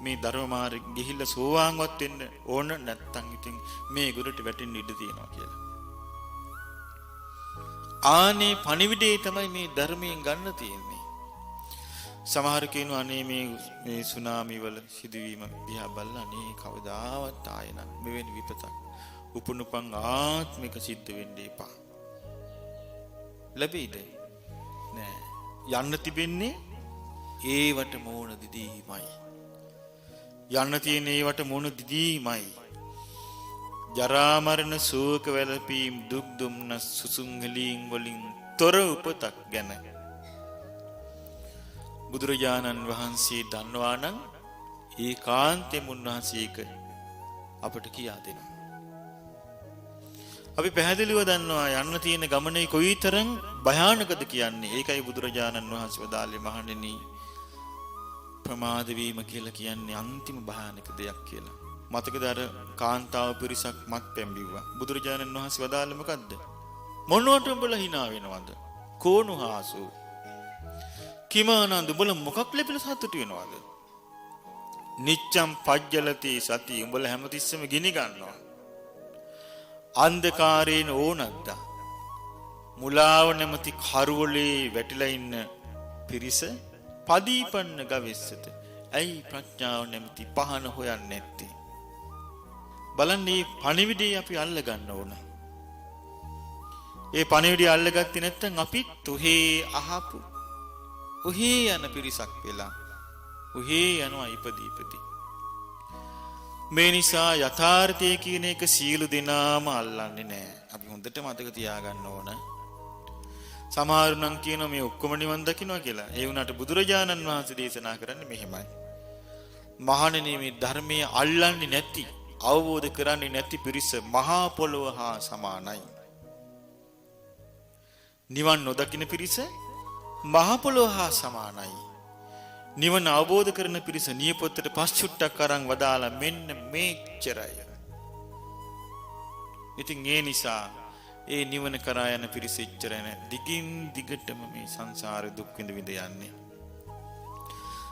මේ ධර්ම මාර්ගෙ ගිහිල්ලා සෝවාන්වත් වෙන්න ඕන, නැත්තම් ඉතින් මේ ගුරුට වැටෙන්න ඉඩ තියෙනවා කියලා. ආනේ පණිවිඩේ තමයි මේ ධර්මයෙන් ගන්න තියෙන්නේ. සමහර කෙනා අනේ මේ සුනාමි වල සිදුවීම දිහා බලලා අනේ කවදාවත් ආයෙ නම් මෙවැනි විපතක් උපනුපන් ආත්මික සිද්ධ වෙන්න එපා. ලැබෙයිද? නෑ. යන්න තිබෙන්නේ ඒවට මෝන දිදීමයි. යන්න තියෙන ඒවට මෝන දිදීමයි. ජරා මරණ ශෝක වැළපීම් දුක් දුම්නස් සුසුම්ගලීන් වලින් තොර උපතක් ගැන බුදුරජාණන් වහන්සේ දන්නවා නම් ඒකාන්තයෙන් උන්වහන්සේක අපට කියා දෙනවා. අපි පැහැදිලිව දන්නවා යන්න තියෙන ගමනේ කොයිතරම් භයානකද කියන්නේ. ඒකයි බුදුරජාණන් වහන්සේ වදාළේ මහණෙනි ප්‍රමාද වීම කියලා කියන්නේ අන්තිම භයානක දෙයක් කියලා. මතකද අර කාන්තාව පිරිසක් මත් පැම්බිව්වා. බුදුරජාණන් වහන්සේ වදාළේ මොකද්ද? මොනවට උඹලා hina වෙනවද? කෝණුහාසු. කිමානන්ද උඹලා මොකක් ලැබිලා සතුටු වෙනවද? නිච්ඡම් පජ්ජලති සති උඹලා හැමතිස්සෙම ගිනි ගන්නවා. අන්ධකාරේන ඕනද්දා මුලාව නැමැති කරවලේ වැටිලා ඉන්න පිරිස පදීපන්න ගවෙස්සත. ඇයි ප්‍රඥාව නැමැති පහන හොයන්නේ නැත්තේ? බලන්න මේ පණිවිඩය අපි අල්ල ගන්න ඕන. ඒ පණිවිඩය අල්ලගත්තේ නැත්නම් අපි තුහේ අහපු උහේ යන පිරිසක් වෙලා උහේ යනවා ඉපදී. මේ නිසා යථාර්ථය කියන එක සීල දෙනාම අල්ලන්නේ නැහැ. අපි හොඳට මතක තියාගන්න ඕන. සමහරු නම් කියනවා මේ ඔක්කොම නිවන් දකින්නවා කියලා. ඒ වුණාට බුදුරජාණන් වහන්සේ දේශනා කරන්නේ මෙහෙමයි. මහණෙනි මේ ධර්මයේ අල්ලන්නේ නැති, අවබෝධ කරන්නේ නැති පිරිස මහා පොළොව හා සමානයි. නිවන් නොදකින්න පිරිස මහා පොළොව හා සමානයි. නිවන අවබෝධ කරන පිරිස නියපොත්තට පස්චුට්ටක් අරන් වදාලා මෙන්න මේච්චරයි. ඉතින් ඒ නිසා ඒ නිවන කරා යන පිරිස එච්චරයි නෑ. දිගින් දිගටම මේ සංසාරේ දුක් විඳ විඳ යන්නේ.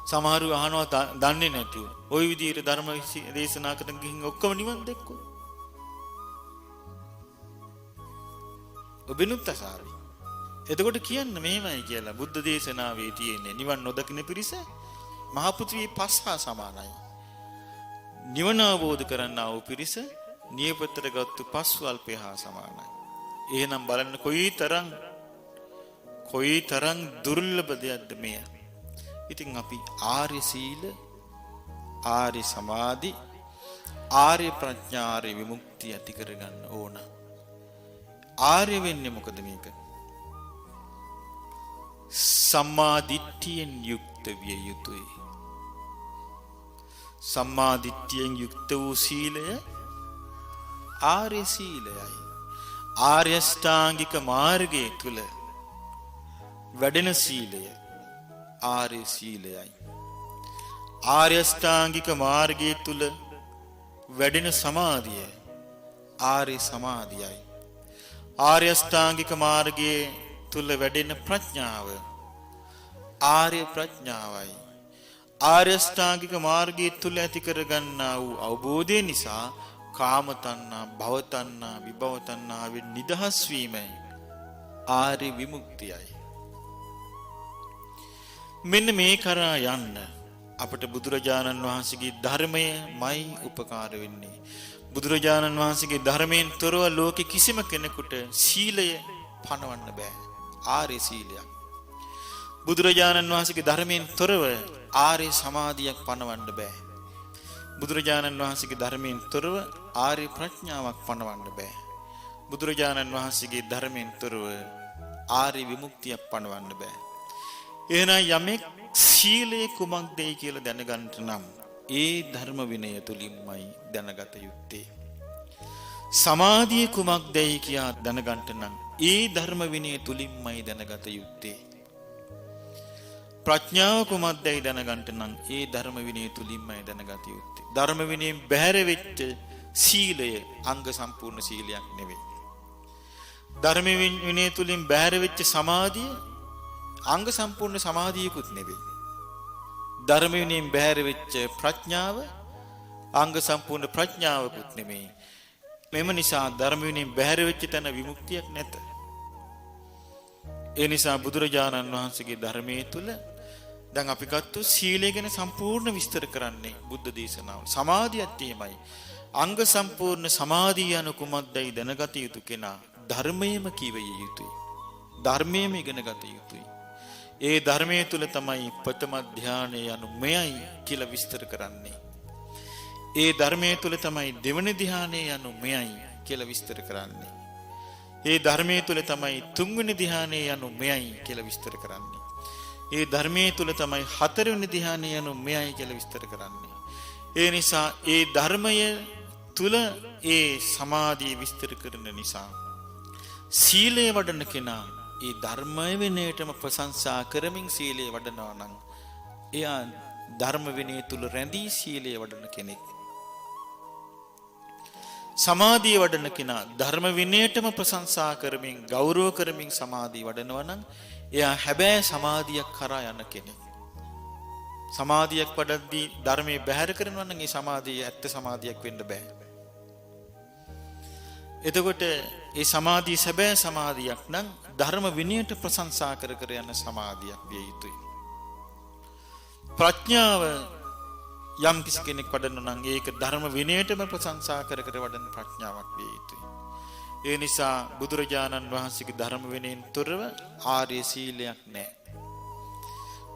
සමහරව අහනවා දන්නේ නැතුව. ওই විදිහට ධර්ම දේශනා කරන ගිහින් ඔක්කොම නිවන් දැක්කෝ. ඔබිනුත් අසාරයි. එතකොට කියන්න මෙහෙමයි කියලා බුද්ධ දේශනාවේ තියෙන්නේ නිවන් නොදකින පිරිස මහ පෘථිවියේ පස් හා සමානයි. නිවන අවබෝධ කරන්නා වූ පිරිස නියපොත්තට ගත්තු පස් වල්පය හා සමානයි. එහෙනම් බලන්න කොයිතරම් දුර්ලභ දෙයක්ද මෙය. ඉතින් අපි ආර්ය සීල, ආර්ය සමාධි, ආර්ය ප්‍රඥා, ආර්ය විමුක්තිය ඇති කරගන්න ඕන. ආර්ය වෙන්නේ මොකද මේක? සම්මා දිට්ඨියෙන් යුක්ත විය යුතුයි. සම්මා දිට්ඨියෙන් යුක්ත වූ සීලය ආර්ය සීලයයි. ආර්ය ශ්‍රාංගික මාර්ගයේ තුල වැඩෙන සීලය ආර්ය සීලයයි. ආර්ය ශ්‍රාංගික මාර්ගයේ තුල වැඩෙන සමාධිය ආර්ය සමාධියයි. ආර්ය ශ්‍රාංගික මාර්ගයේ තුල වැඩෙන ප්‍රඥාව ආර්ය ප්‍රඥාවයි. ආර්ය ශ්‍රාංගික මාර්ගයේ තුල ඇති කරගන්නා වූ අවබෝධය නිසා කාම තණ්හා, භව තණ්හා, විභව තණ්හාවෙන් නිදහස් වීමයි ආර්ය විමුක්තියයි. මෙන්න මේ කරා යන්න අපට බුදුරජාණන් වහන්සේගේ ධර්මයමයි උපකාර වෙන්නේ. බුදුරජාණන් වහන්සේගේ ධර්මයෙන් තොරව ලෝකෙ කිසිම කෙනෙකුට සීලය පනවන්න බෑ. ආර්ය සීලයක්. බුදුරජාණන් වහන්සේගේ ධර්මයෙන් තොරව ආර්ය සමාධියක් පනවන්න බෑ. බුදුරජාණන් වහන්සේගේ ධර්මයෙන් තොරව ආර්ය ප්‍රඥාවක් පනවන්න බෑ. බුදුරජාණන් වහන්සේගේ ධර්මයෙන් තොරව ආර්ය විමුක්තියක් පනවන්න බෑ. එහෙනම් යමෙක් සීලේ කුමක්දයි කියලා දැනගන්න නම් ඒ ධර්ම විනය තුලින්මයි දැනගත යුත්තේ. සමාධිය කුමක්දයි කියා දැනගන්න නම් ඒ ධර්ම විනය තුලින්මයි දැනගත යුත්තේ. ප්‍රඥාව කුමක්දයි දැනගන්න නම් ඒ ධර්ම විනය තුලින්මයි දැනගත යුත්තේ. ධර්ම විනයෙන් බැහැර වෙච්ච සීලය අංග සම්පූර්ණ සීලයක් නෙවෙයි. ධර්ම විනය තුලින් බැහැර වෙච්ච සමාධිය අංග සම්පූර්ණ සමාධියකුත් නෙවෙයි. ධර්ම විනයෙන් බැහැර වෙච්ච ප්‍රඥාව අංග සම්පූර්ණ ප්‍රඥාවකුත් නෙමෙයි. මෙම නිසා ධර්ම විනයෙන් බැහැර වෙච්ච තැන විමුක්තියක් නැත. ඒ නිසා බුදුරජාණන් වහන්සේගේ ධර්මයේ තුල දැන් අපි ගත්තු සීලය ගැන සම්පූර්ණ විස්තර කරන්නේ බුද්ධ දේශනාව. සමාධියත් එහෙමයි. අංග සම්පූර්ණ සමාධිය යනු කුමක්දයි දැනගත යුතු කෙනා ධර්මයේම කිවිය යුතුයි. ධර්මයේම ඉගෙන ගත යුතුයි. ඒ ධර්මයේ තුල තමයි ප්‍රථම ධානය යනු මෙයයි කියලා විස්තර කරන්නේ. ඒ ධර්මයේ තුල තමයි දෙවන ධානය යනු මෙයයි කියලා විස්තර කරන්නේ. ඒ ධර්මයේ තුල තමයි තුන්වෙනි ධානය යනු මෙයයි කියලා විස්තර කරන්නේ. ඒ ධර්මයේ තුල තමයි හතරවෙනි ධානය යනු මෙයයි කියලා විස්තර කරන්නේ. ඒ නිසා ඒ ධර්මය තුල ඒ සමාධිය විස්තර කරන නිසා සීලය වඩන කෙනා ඒ ධර්මය විනයටම ප්‍රශංසා කරමින් සීලය වඩනවා නම් එයා ධර්ම විනය තුල රැඳී සීලය වඩන කෙනෙක්. සමාධිය වඩන කෙනා ධර්ම විනයටම ප්‍රශංසා කරමින් ගෞරව කරමින් සමාධිය වඩනවා නම් එයා හැබැයි සමාධියක් කරා යන කෙනෙක්. සමාධියක් වඩද්දී ධර්මයේ බැහැර කරනවා නම් ඒ සමාධිය ඇත්ත සමාධියක් වෙන්න බෑ. එතකොට ඒ සමාධිය සැබෑ සමාධියක් නම් ධර්ම විනයට ප්‍රශංසා කර කර යන සමාධියක් විය යුතුයි. ප්‍රඥාව යම් කිසි කෙනෙක් වඩනවා නම් ඒක ධර්ම විනයටම ප්‍රශංසා කර කර වඩන ප්‍රඥාවක් විය යුතුයි. ඒ නිසා බුදුරජාණන් වහන්සේගේ ධර්ම විනයෙන් තොරව ආර්ය සීලයක් නැහැ.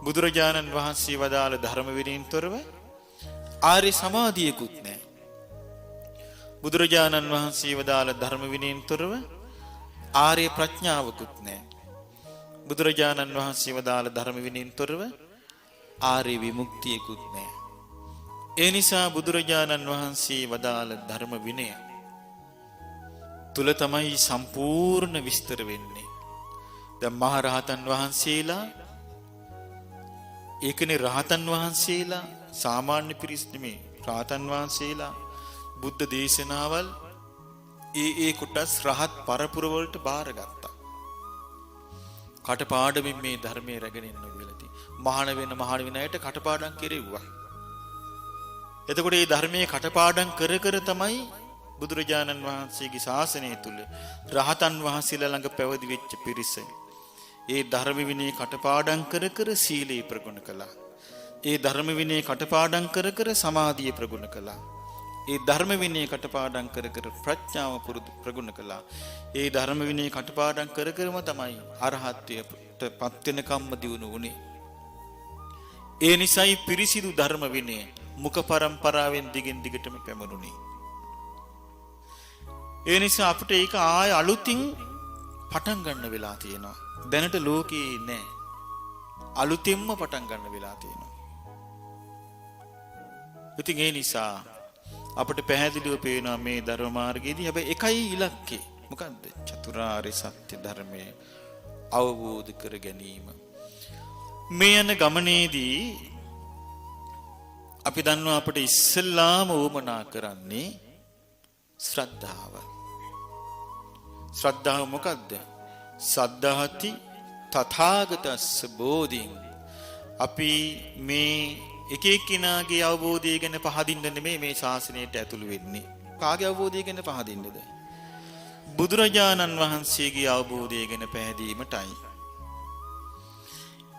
බුදුරජාණන් වහන්සේ වදාළ ධර්ම විනයෙන් තොරව ආර්ය සමාධියකුත් නැහැ. බුදුරජාණන් වහන්සේ වදාළ ධර්ම විනයෙන් තොරව ආර්ය ප්‍රඥාවකුත් නැහැ. බුදුරජාණන් වහන්සේ වදාළ ධර්ම විනයෙන් තොරව ආර්ය විමුක්තියකුත් නැහැ. ඒ නිසා බුදුරජාණන් වහන්සේ වදාළ ධර්ම විනය තුල තමයි සම්පූර්ණ විස්තර වෙන්නේ. දැන් මහ රහතන් වහන්සේලා ඒකනේ රහතන් වහන්සේලා සාමාන්‍ය පිරිස් නෙමේ. රහතන් වහන්සේලා බුද්ධ දේශනාවල් ඒ කොටස් රහත් පරපුර වලට බාරගත්තා. කටපාඩමින් මේ ධර්මයේ රැගෙන ඉන්න වෙලදී මහාන වෙන අයට කටපාඩම් කෙරෙව්වා. එතකොට මේ ධර්මයේ කටපාඩම් කර කර තමයි බුදුරජාණන් වහන්සේගේ ශාසනය තුල රහතන් වහන්සේලා ළඟ පැවිදි වෙච්ච පිරිස ඒ ධර්ම විනය කටපාඩම් කර කර සීලය ප්‍රගුණ කළා. ඒ ධර්ම විනය කටපාඩම් කර කර සමාධිය ප්‍රගුණ කළා. ඒ ධර්ම විනය කටපාඩම් කර කර ප්‍රඥාව ප්‍රගුණ කළා. ඒ ධර්ම විනය කටපාඩම් කර කරම තමයි අරහත්ත්වයට පත් වෙන කම්ම දියුණු වුණේ. ඒ නිසායි පිරිසිදු ධර්ම විනය මුඛ පරම්පරාවෙන් දිගින් දිගටම පැමුණුනේ. ඒ නිසා අපිට ඒක ආය අලුතින් පටන් ගන්න වෙලා තියෙනවා. දැනට ලෝකේ නෑ. අලුතින්ම පටන් ගන්න වෙලා තියෙනවා. ඉතින් ඒ නිසා අපිට පැහැදිලිව පේනවා මේ ධර්ම මාර්ගයේදී හැබැයි එකයි ඉලක්කේ. මොකද්ද? චතුරාර්ය සත්‍ය ධර්මය අවබෝධ කර ගැනීම. මේ යන ගමනේදී අපි දන්නවා අපිට ඉස්සෙල්ලාම උවමනා කරන්නේ ශ්‍රද්ධාව. ශ්‍රද්ධාව මොකද්ද? සද්ධාති තථාගතස්ස බෝධින්. අපි මේ එක එක්කිනාගේ අවබෝධය ගැන පහදින්න නෙමෙයි මේ ශාසනයට ඇතුළු වෙන්නේ. කාගේ අවබෝධය ගැන පහදින්නද? බුදුරජාණන් වහන්සේගේ අවබෝධය ගැන පැහැදීමටයි.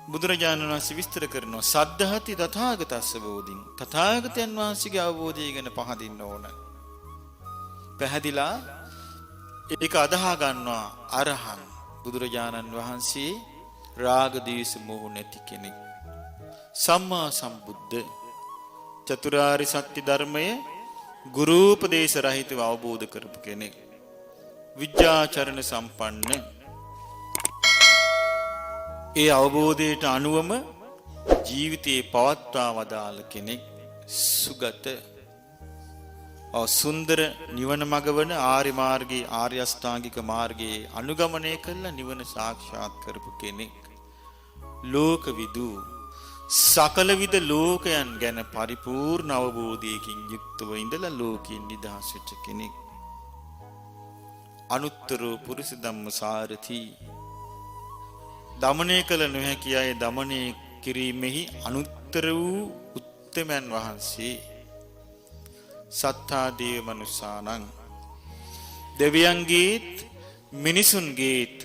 බුදුරජාණන් වහන්සේ විස්තර කරනවා සද්ධාති තථාගතස්ස බෝධින්. තථාගතයන් වහන්සේගේ අවබෝධය ගැන පහදින්න ඕන. පැහැදිලා ඒක අදහා ගන්නවා අරහං. බුදුරජාණන් වහන්සේ රාග දේශ මොහ නැති කෙනෙක්. සම්මා සම්බුද්ධ චතුරාර්ය සත්‍ය ධර්මය ගුරුපදේශ රහිතව අවබෝධ කරපු කෙනෙක්. විද්‍යාචරණ සම්පන්න. ඒ අවබෝධයට අනුවම ජීවිතේ පවත්වා වදාළ කෙනෙක්. සුගත සුන්දර නිවන මඟ වන ආර්ය මාර්ගයේ ආර්ය අෂ්ටාංගික මාර්ගයේ අනුගමනය කළ නිවන සාක්ෂාත් කරපු කෙනෙක්. ලෝකවිදු සකල විද ලෝකයන් ගැන පරිපූර්ණ අවබෝධයකින් යුක්තව ඉඳලා ලෝකයෙන් නිදහස් වෙච්ච කෙනෙක්. අනුත්තර පුරුෂ ධම්මසාරති. දමනය කළ නොහැකි අය දමනය කිරීමෙහි අනුත්තර වූ උත්තමයන් වහන්සේ. සත්තා දේව මනුස්සානං. දෙවියන්ගේත් මිනිසුන්ගේත්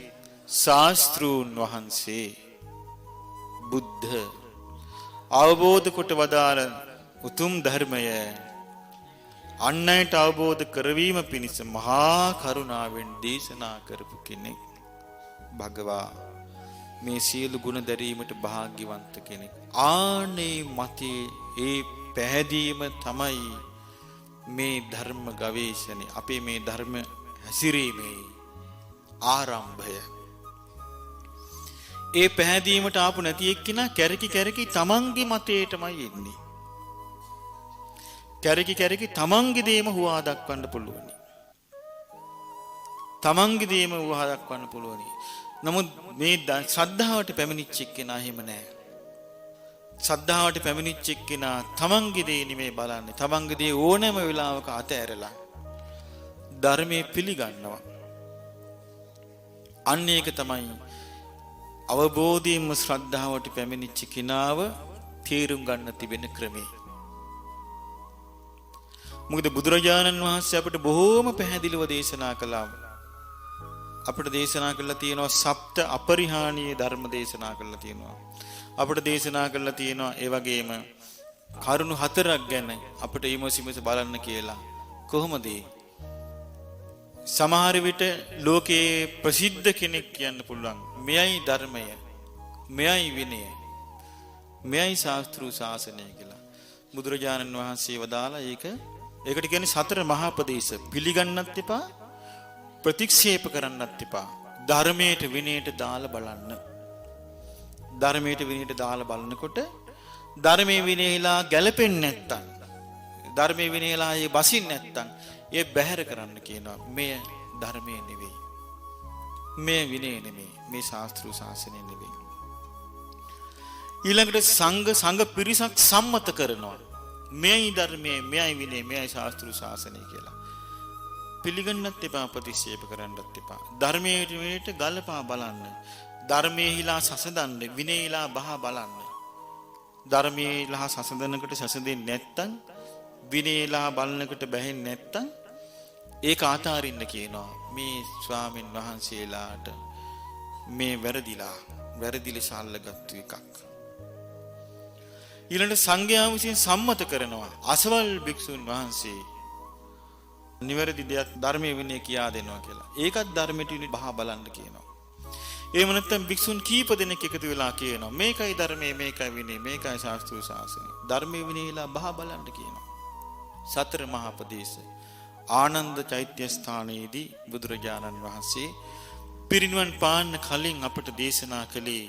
ශාස්ත්‍රූන් වහන්සේ. බුද්ධ අවබෝධ කොට වදාළ උතුම් ධර්මය අන් අයට අවබෝධ කරවීම පිණිස මහා කරුණාවෙන් දේශනා කරපු කෙනෙක්. භගවා මේ සියලු ගුණ දැරීමට භාග්‍යවන්ත කෙනෙක්. ආනේ මතේ ඒ පැහැදීම තමයි මේ ධර්ම ගවේෂණය, අපේ මේ ධර්ම හැසිරීමේ ආරම්භය. ඒ පැහැදීමට ආපු නැති එක්කිනා කැරකි කැරකි තමන්ගේ මතේටමයි එන්නේ. කැරකි කැරකි තමන්ගේ දේම හුවා දක්වන්න පුළුවනි. තමන්ගේ දේම හුවා දක්වන්න පුළුවනි. නමුත් මේ ශ්‍රද්ධාවට පැමිණිච්ච එක්කෙනා එහෙම නැහැ. ශ්‍රද්ධාවට පැමිණිච්ච එක්කෙනා තමන්ගේ දේ නෙමෙයි බලන්නේ. තමන්ගේ දේ ඕනෑම වෙලාවක අතෑරලා ධර්මයේ පිළිගන්නවා. අන්න ඒක තමයි අවබෝධයෙන්ම ශ්‍රද්ධාවට පැමිණිච්ච කෙනාව තේරුම් ගන්න තිබෙන ක්‍රමය. මොකද බුදුරජාණන් වහන්සේ අපිට බොහෝම පැහැදිලිව දේශනා කළා. අපිට දේශනා කළා තියෙනවා සප්ත අපරිහානීය ධර්ම දේශනා කළා තියෙනවා. අපිට දේශනා කළා තියෙනවා ඒ වගේම කරුණු හතරක් ගැන අපිට ඊමොසිමස බලන්න කියලා. කොහොමද? සමහර විට ලෝකයේ ප්‍රසිද්ධ කෙනෙක් කියන්න පුළුවන් මෙයයි ධර්මය, මෙයයි විනය, මෙයයි ශාස්ත්‍රීය ශාසනය කියලා. බුදුරජාණන් වහන්සේ වදාලා ඒකට කියන්නේ සතර මහා ප්‍රදේශ. පිළිගන්නත් එපා, ප්‍රතික්ෂේප කරන්නත් එපා. ධර්මයට විනයට දාලා බලන්න. ධර්මයට විනයට දාලා බලනකොට ධර්මයේ විනයලා ගැලපෙන්නේ නැත්තම්, ධර්මයේ විනයලා ඒ බසින් නැත්තම් ඒ බැහැර කරන්න කියනවා. මේ ධර්මයේ නෙවෙයි, මේ විනය නෙවෙයි, මේ ශාස්ත්‍රීය ශාසනය නෙවෙයි. ඊළඟට සංඝ පිරිසක් සම්මත කරනවා මෙයයි ධර්මයේ, මෙයයි විනය, මෙයයි ශාස්ත්‍රීය ශාසනය කියලා. පිළිගන්නත් එපා, ප්‍රතික්ෂේප කරන්නත් එපා. ධර්මයේ විනයට ගලපා බලන්න. ධර්මයේ හිලා සසඳන්න, විනයලා බහ බලන්න. ධර්මයේ හිලා සසඳනකට සසඳෙන්නේ නැත්තම්, විනයලා බලනකට බැහැන්නේ නැත්තම් ඒක ආතාරින්න කියනවා. මේ ස්වාමින් වහන්සේලාට මේ වැරදි ලෙස අල්ලගත්තු එකක්. ඊළඟ සංඝයා විසින් සම්මත කරනවා අසවල් භික්ෂුන් වහන්සේ නිවැරදි දෙයක් ධර්මයේ විනය කියා දෙනවා කියලා. ඒකත් ධර්මයට බහ බලන්න කියනවා. එහෙම නැත්නම් භික්ෂුන් කීප දෙනෙක් එකතු වෙලා කියනවා මේකයි ධර්මයේ, මේකයි විනය, මේකයි ශාස්ත්‍රීය ශාසනය. ධර්මයේ විනයලා බහ බලන්න කියනවා. සතර මහා ප්‍රදේශ ආනන්ද චෛත්‍ය ස්ථානයේදී බුදුරජාණන් වහන්සේ පිරිනිවන් පාන්න කලින් අපට දේශනා කළේ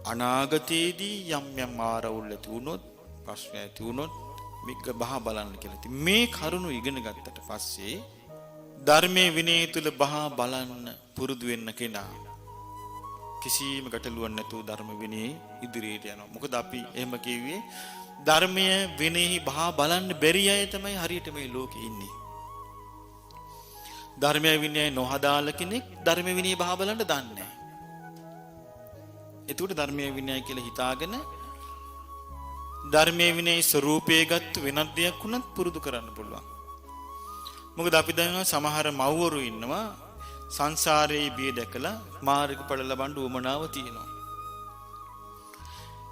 අනාගතයේදී යම් යම් ආරවුල් ඇති වුණොත්, ප්‍රශ්න ඇති වුණොත් මේක බහ බලන්න කියලා. ඉතින් මේ කරුණු ඉගෙන ගත්තට පස්සේ ධර්මයේ විනය තුල බහ බලන්න පුරුදු වෙන්න කෙනා කිසිම ගැටලුවක් නැතුව ධර්ම විනයේ ඉදිරියට යනවා. මොකද අපි එහෙම කිව්වේ ධර්මයේ විනයෙහි බහ බලන්න බැරි අය තමයි හරියට මේ ලෝකේ ඉන්නේ. ධර්මයේ විනය නොහදාල කෙනෙක් ධර්මයේ විනය බහ බලන්න දන්නේ නැහැ. ඒකට ධර්මයේ විනය කියලා හිතාගෙන ධර්මයේ විනයේ ස්වરૂපයේ ගත්ත වෙනත් දෙයක් වුණත් පුරුදු කරන්න පුළුවන්. මොකද අපි දන්නවා සමහර මව්වරු ඉන්නවා සංසාරයේ බිය දැකලා මාර්ගඵල ලබන්න උවමනාව තියෙනවා.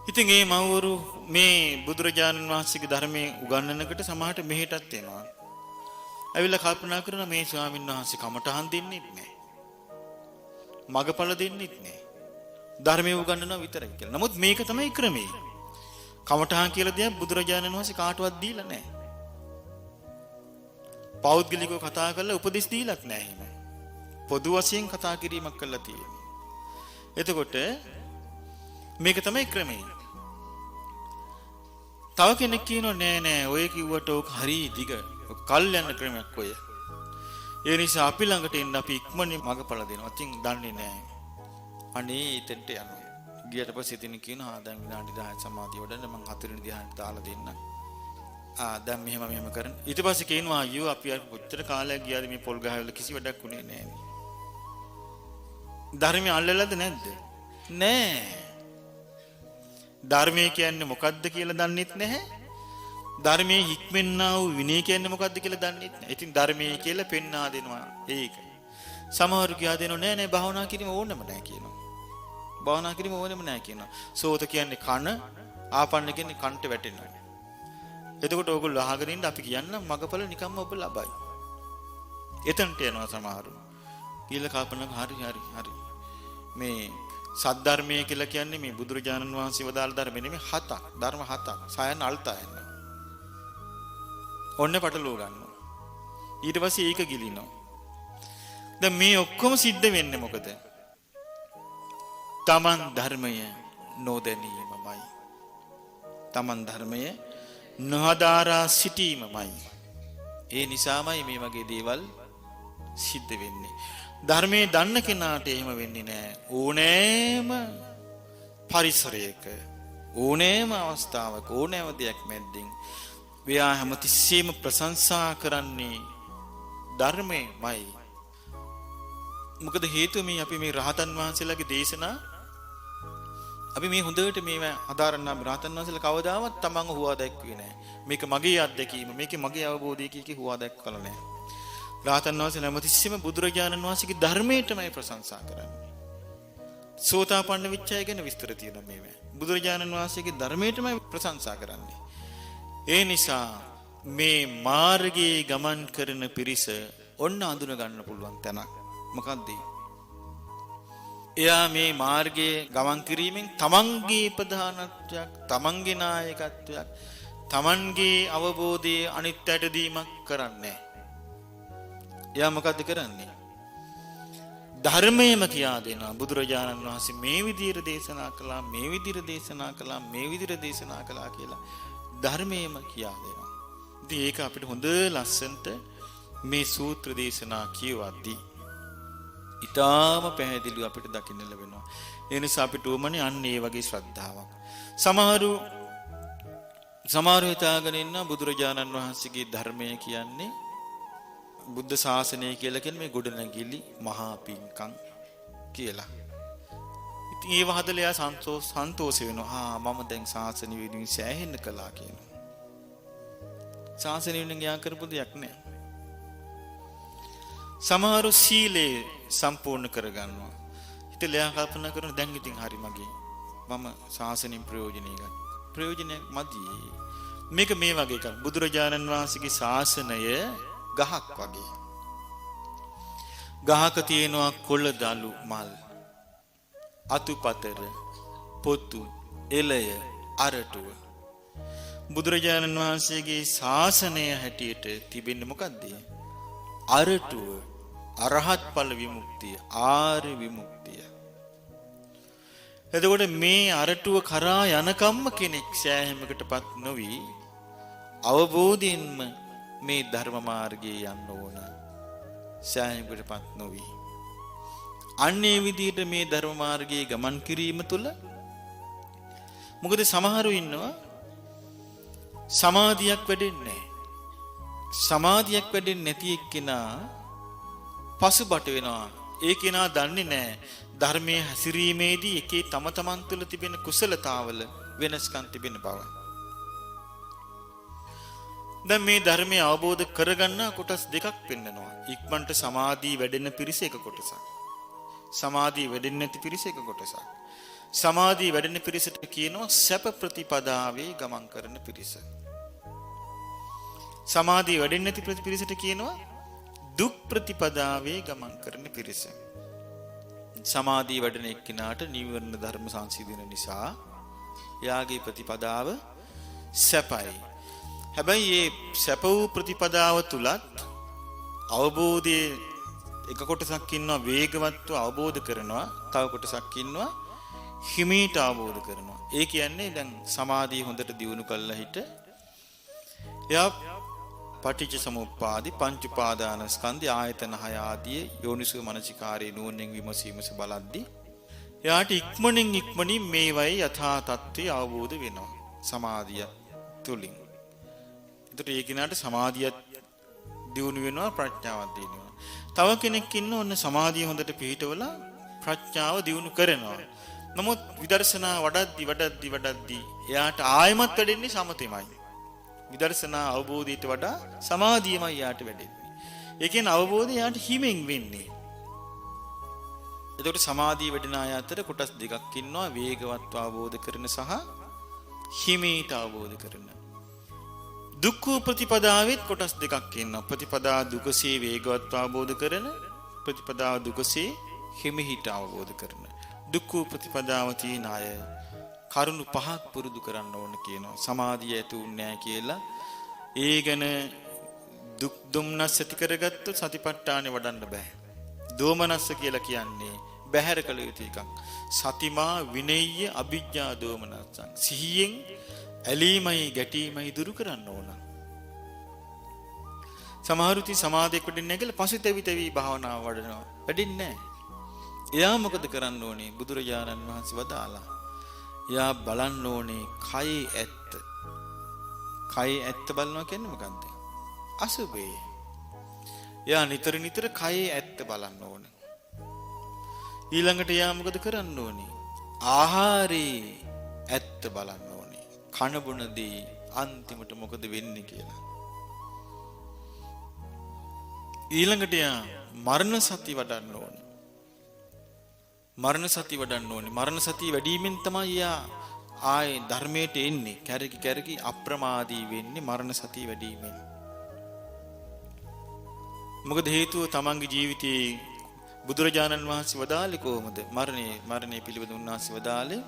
ඉතින් මේ මව්වරු මේ බුදුරජාණන් වහන්සේගේ ධර්මයේ උගන්වනකට සමහරට මෙහෙටත් එනවා. ඇවිල්ලා කල්පනා කරනවා මේ ස්වාමීන් වහන්සේ කමටහන් දෙන්නෙත් නැහැ. මගඵල දෙන්නෙත් නැහැ. ධර්මයේ උගන්වනවා විතරයි කියලා. නමුත් මේක තමයි ක්‍රමය. කමටහන් කියලා දෙයක් බුදුරජාණන් වහන්සේ කාටවත් දීලා නැහැ. පෞද්ගලිකව කතා කරලා උපදෙස් දීලත් නැහැ එහෙම. පොදු වශයෙන් කතා කිරීමක් කළා තියෙනවා. එතකොට මේක තමයි ක්‍රමය. තව කෙනෙක් කියනවා නෑ ඔය කිව්වට ඕක හරි දිග කල් යන ක්‍රමයක් ඔය. ඒ නිසා අපි ළඟට එන්න අපි ඉක්මනින් මගපල දෙනවා. ඉතින් දන්නේ නෑ. අනේ එතෙන්ට යනවා. ගියට පස්සේ ඉතින් කියනවා දැන් විනාඩි 10ක් සමාධිය වඩන්න මම 4 වෙනි ධ්‍යානෙට දාලා දෙන්න. දැන් මෙහෙම කරන. ඊට පස්සේ කියනවා අයියෝ අපි කොච්චර කාලයක් ගියාද මේ පොල් ගහවල කිසි වැඩක් උනේ නෑ. ධර්මය අල්ලලාද නැද්ද? නෑ. ධර්මය කියන්නේ මොකද්ද කියලා දන්නෙත් නැහැ. ධර්මයේ හික්මෙන්නා වූ විනය කියන්නේ මොකද්ද කියලා දන්නෙත් නැහැ. ඉතින් ධර්මයේ කියලා පෙන්වා දෙනවා. ඒකයි. සමහරු කියා දෙනෝ නෑ භාවනා කිරීම ඕනෙම නැහැ කියනවා. භාවනා කිරීම ඕනෙම නැහැ කියනවා. සෝත කියන්නේ කන, ආපන්න කියන්නේ කන්ට වැටෙනවා. එතකොට ඕගොල්ලෝ අහගෙන ඉන්න අපි කියන්න මගපල නිකම්ම ඔබ ලබයි. එතනට යනවා සමහරු. කියලා කල්පනා හරි. මේ සද්ධර්මය කියලා කියන්නේ මේ බුදුරජාණන් වහන්සේ වදාළ ධර්ම නෙමෙයි හතක්. ධර්ම හතක්. සයන් අල්තයන්. ඔන්න පටලව ගන්නවා. ඊට පස්සේ ඒක ගිලිනවා. දැන් මේ ඔක්කොම සිද්ධ වෙන්නේ මොකද? තමන් ධර්මය නොදැනීමමයි. තමන් ධර්මය නොහදාරා සිටීමමයි. ඒ නිසාමයි මේ වගේ දේවල් සිද්ධ වෙන්නේ. ධර්මයේ දන්න කෙනාට එහෙම වෙන්නේ නැහැ. ඕනෑම පරිසරයක ඕනෑම අවස්ථාවක ඕනෑම දෙයක් මැද්දෙන් එයා හැමතිස්සෙම ප්‍රශංසා කරන්නේ ධර්මයමයි. මොකද හේතුව මේ අපි මේ රහතන් වහන්සේලාගේ දේශනා අපි මේ හොඳට මේවා අදාරන්න රහතන් වහන්සේලා කවදාවත් තමන්ව හුවා දැක්ුවේ නැහැ. මේක මගේ අත්දැකීම, මේක මගේ අවබෝධය කීකේ හුවා දැක්කලා නැහැ. රහතන් වහන්සේලා හැමතිස්සෙම බුදුරජාණන් වහන්සේගේ ධර්මයටමයි ප්‍රශංසා කරන්නේ. සෝතාපන්න වෙච්ච අය ගැන විස්තර තියෙනවා මේවා. බුදුරජාණන් වහන්සේගේ ධර්මයටමයි ප්‍රශංසා කරන්නේ. ඒ නිසා මේ මාර්ගයේ ගමන් කරන පිරිස ඔන්න අඳුන ගන්න පුළුවන් තැනක්. මොකක්ද? එයා මේ මාර්ගයේ ගමන් කිරීමෙන් තමන්ගේ ප්‍රධානත්වයක්, තමන්ගේ නායකත්වයක්, තමන්ගේ අවබෝධයේ අනිත්‍යයට දීමක් කරන්නේ. එයා මොකද්ද කරන්නේ? ධර්මයේම කියා දෙනවා. බුදුරජාණන් වහන්සේ මේ විදිහට දේශනා කළා, මේ විදිහට දේශනා කළා, මේ විදිහට දේශනා කළා කියලා ධර්මයේම කියා දෙනවා. ඉතින් ඒක අපිට හොඳ ලස්සනට මේ සූත්‍ර දේශනා කියවද්දී ඊටාම පැහැදිලිව අපිට දකින්න ලැබෙනවා. ඒ නිසා අපිට උමනේ අන්න ඒ වගේ ශ්‍රද්ධාවක්. සමහරු හිතාගෙන ඉන්න බුදුරජාණන් වහන්සේගේ ධර්මය කියන්නේ බුද්ධ ශාසනය කියලා කියන්නේ මේ ගොඩනැගිලි මහා පිංකම් කියලා. ඉතින් ඒව හදලා එයා සන්තෝෂ වෙනවා. මම දැන් ශාසනය වෙනුවෙන් සෑහෙන්න කළා කියනවා. ශාසනය වෙනුවෙන් යා කරපු දෙයක් නෑ. සමහරු සීලේ සම්පූර්ණ කරගන්නවා. හිතලා කල්පනා කරන දැන් ඉතින් හරි මගේ. මම ශාසනයෙන් ප්‍රයෝජනයක් මදි. මේක මේ වගේ එකක්. බුදුරජාණන් වහන්සේගේ ශාසනය ගහක් වගේ. ගහක තියෙනවා කොළ දලු මල්, අතුපතර, පොතු, එළය, අරටුව. බුදුරජාණන් වහන්සේගේ ශාසනය හැටියට තිබෙන්නේ මොකද්ද? අරටුව, අරහත් ඵල විමුක්තිය, ආර්ය විමුක්තිය. එතකොට මේ අරටුව කරා යනකම්ම කෙනෙක් සෑහීමකටපත් නොවි අවබෝධයෙන්ම මේ ධර්ම මාර්ගයේ යන්න ඕන. සෑහීමකටපත් නොවි. අන්නේ විදිහට මේ ධර්ම මාර්ගයේ ගමන් කිරීම තුළ මොකද සමහරු ඉන්නවා සමාධියක් වැඩෙන්නේ නැහැ. සමාධියක් වැඩෙන්නේ නැති එක්කෙනා පසුබට වෙනවා. ඒ කෙනා දන්නේ නැහැ ධර්මයේ හැසිරීමේදී එකේ තම තමන් තුළ තිබෙන කුසලතාවල වෙනස්කම් තිබෙන බව. දැන් මේ ධර්මය අවබෝධ කරගන්න කොටස් දෙකක් පෙන්නනවා. ඉක්මනට සමාධිය වැඩෙන පිරිස එක කොටසක්. සමාධිය වැඩෙන්නේ නැති පිරිස එක කොටසක්. සමාධිය වැඩෙන පිරිසට කියනවා සැප ප්‍රතිපදාවේ ගමන් කරන පිරිස. සමාධිය වැඩෙන්නේ නැති පිරිසට කියනවා දුක් ප්‍රතිපදාවේ ගමන් කරන පිරිස. සමාධිය වැඩෙන එක්කිනාට නීවරණ ධර්ම සංසිඳන නිසා යාගේ ප්‍රතිපදාව සැපයි. හැබැයි මේ සැප වූ ප්‍රතිපදාව තුලත් අවබෝධයේ එක කොටසක් ඉන්නවා වේගවත්ව අවබෝධ කරනවා, තව කොටසක් ඉන්නවා හිමීට අවබෝධ කරනවා. ඒ කියන්නේ දැන් සමාධිය හොඳට දියුණු කළා හිට එයා පටිච්ච සමුප්පාදි පංච උපාදාන ස්කන්ධය ආයතන 6 ආදී යෝනිසෝ මනසිකාරේ නුවණින් විමසීමස බලද්දී එයාට ඉක්මනින් මේවයි යථා තත්ත්වය අවබෝධ වෙනවා සමාධිය තුලින්. ඒකට ඒ කිනාට සමාධිය දියුණු වෙනවා, ප්‍රඥාවක් දියුණු වෙනවා. තව කෙනෙක් ඉන්න ඕන සමාධිය හොඳට පිහිටවලා ප්‍රඥාව දියුණු කරනවා. නමුත් විදර්ශනා වඩද්දි එයාට ආයමත් වැඩෙන්නේ සමතෙමයි. විදර්ශනා අවබෝධයට වඩා සමාධියමයි යාට වැඩෙන්නේ. ඒ කියන්නේ අවබෝධය යාට හිමෙන් වෙන්නේ. එතකොට සමාධිය වැඩෙන අය අතර කොටස් දෙකක් ඉන්නවා, වේගවත් අවබෝධ කරන සහ හිමීට අවබෝධ කරන. දුක්ඛ ප්‍රතිපදාවෙත් කොටස් දෙකක් ඉන්නවා. ප්‍රතිපදා දුකසේ වේගවත් අවබෝධ කරන, ප්‍රතිපදාව දුකසේ හිමිහිට අවබෝධ කරන. දුක්ඛ ප්‍රතිපදාව තියෙන අය කරුණු පහක් පුරුදු කරන්න ඕන කියනවා. සමාධිය ඇති උන්නේ නැහැ කියලා. ඒ ගැන දුක් දුම්නස් ඇති කරගත්තු සතිපට්ඨානෙ වඩන්න බෑ. දෝමනස්ස කියලා කියන්නේ බැහැර කළ යුතු එකක්. සතිමා විනෙය්‍ය අභිජ්ජා දෝමනස්සං. සිහියෙන් ඇලීමයි ගැටීමයි දුරු කරන්න ඕන. සමහරුති සමාධියක් වඩින්න නැගලා පසුතැවිතවි භාවනාව වඩනවා. වැඩින්නේ නැහැ. එයා මොකද කරන්න ඕනේ? බුදුරජාණන් වහන්සේ වදාලා. එයා බලන්න ඕනේ කයේ ඇත්ත. කයේ ඇත්ත බලනවා කියන්නේ මොකද්ද? අසුබේ. එයා නිතර නිතර කයේ ඇත්ත බලන්න ඕනේ. ඊළඟට එයා මොකද කරන්න ඕනේ? ආහාරේ ඇත්ත බලන්න ඕනේ. කන බොනදී අන්තිමට මොකද වෙන්නේ කියලා. ඊළඟට එයා මරණ සතිය වඩන්න ඕනේ. මරණ සතිය වඩන්න ඕනේ. මරණ සතිය වැඩිමින් තමයි එයා ආයේ ධර්මයට එන්නේ. කැරකි කැරකි අප්‍රමාදී වෙන්නේ මරණ සතිය වැඩිමින්. මොකද හේතුව තමන්ගේ ජීවිතේ බුදුරජාණන් වහන්සේ වදාළේ කොහොමද? මරණය පිළිබඳ උන්වහන්සේ වදාළේ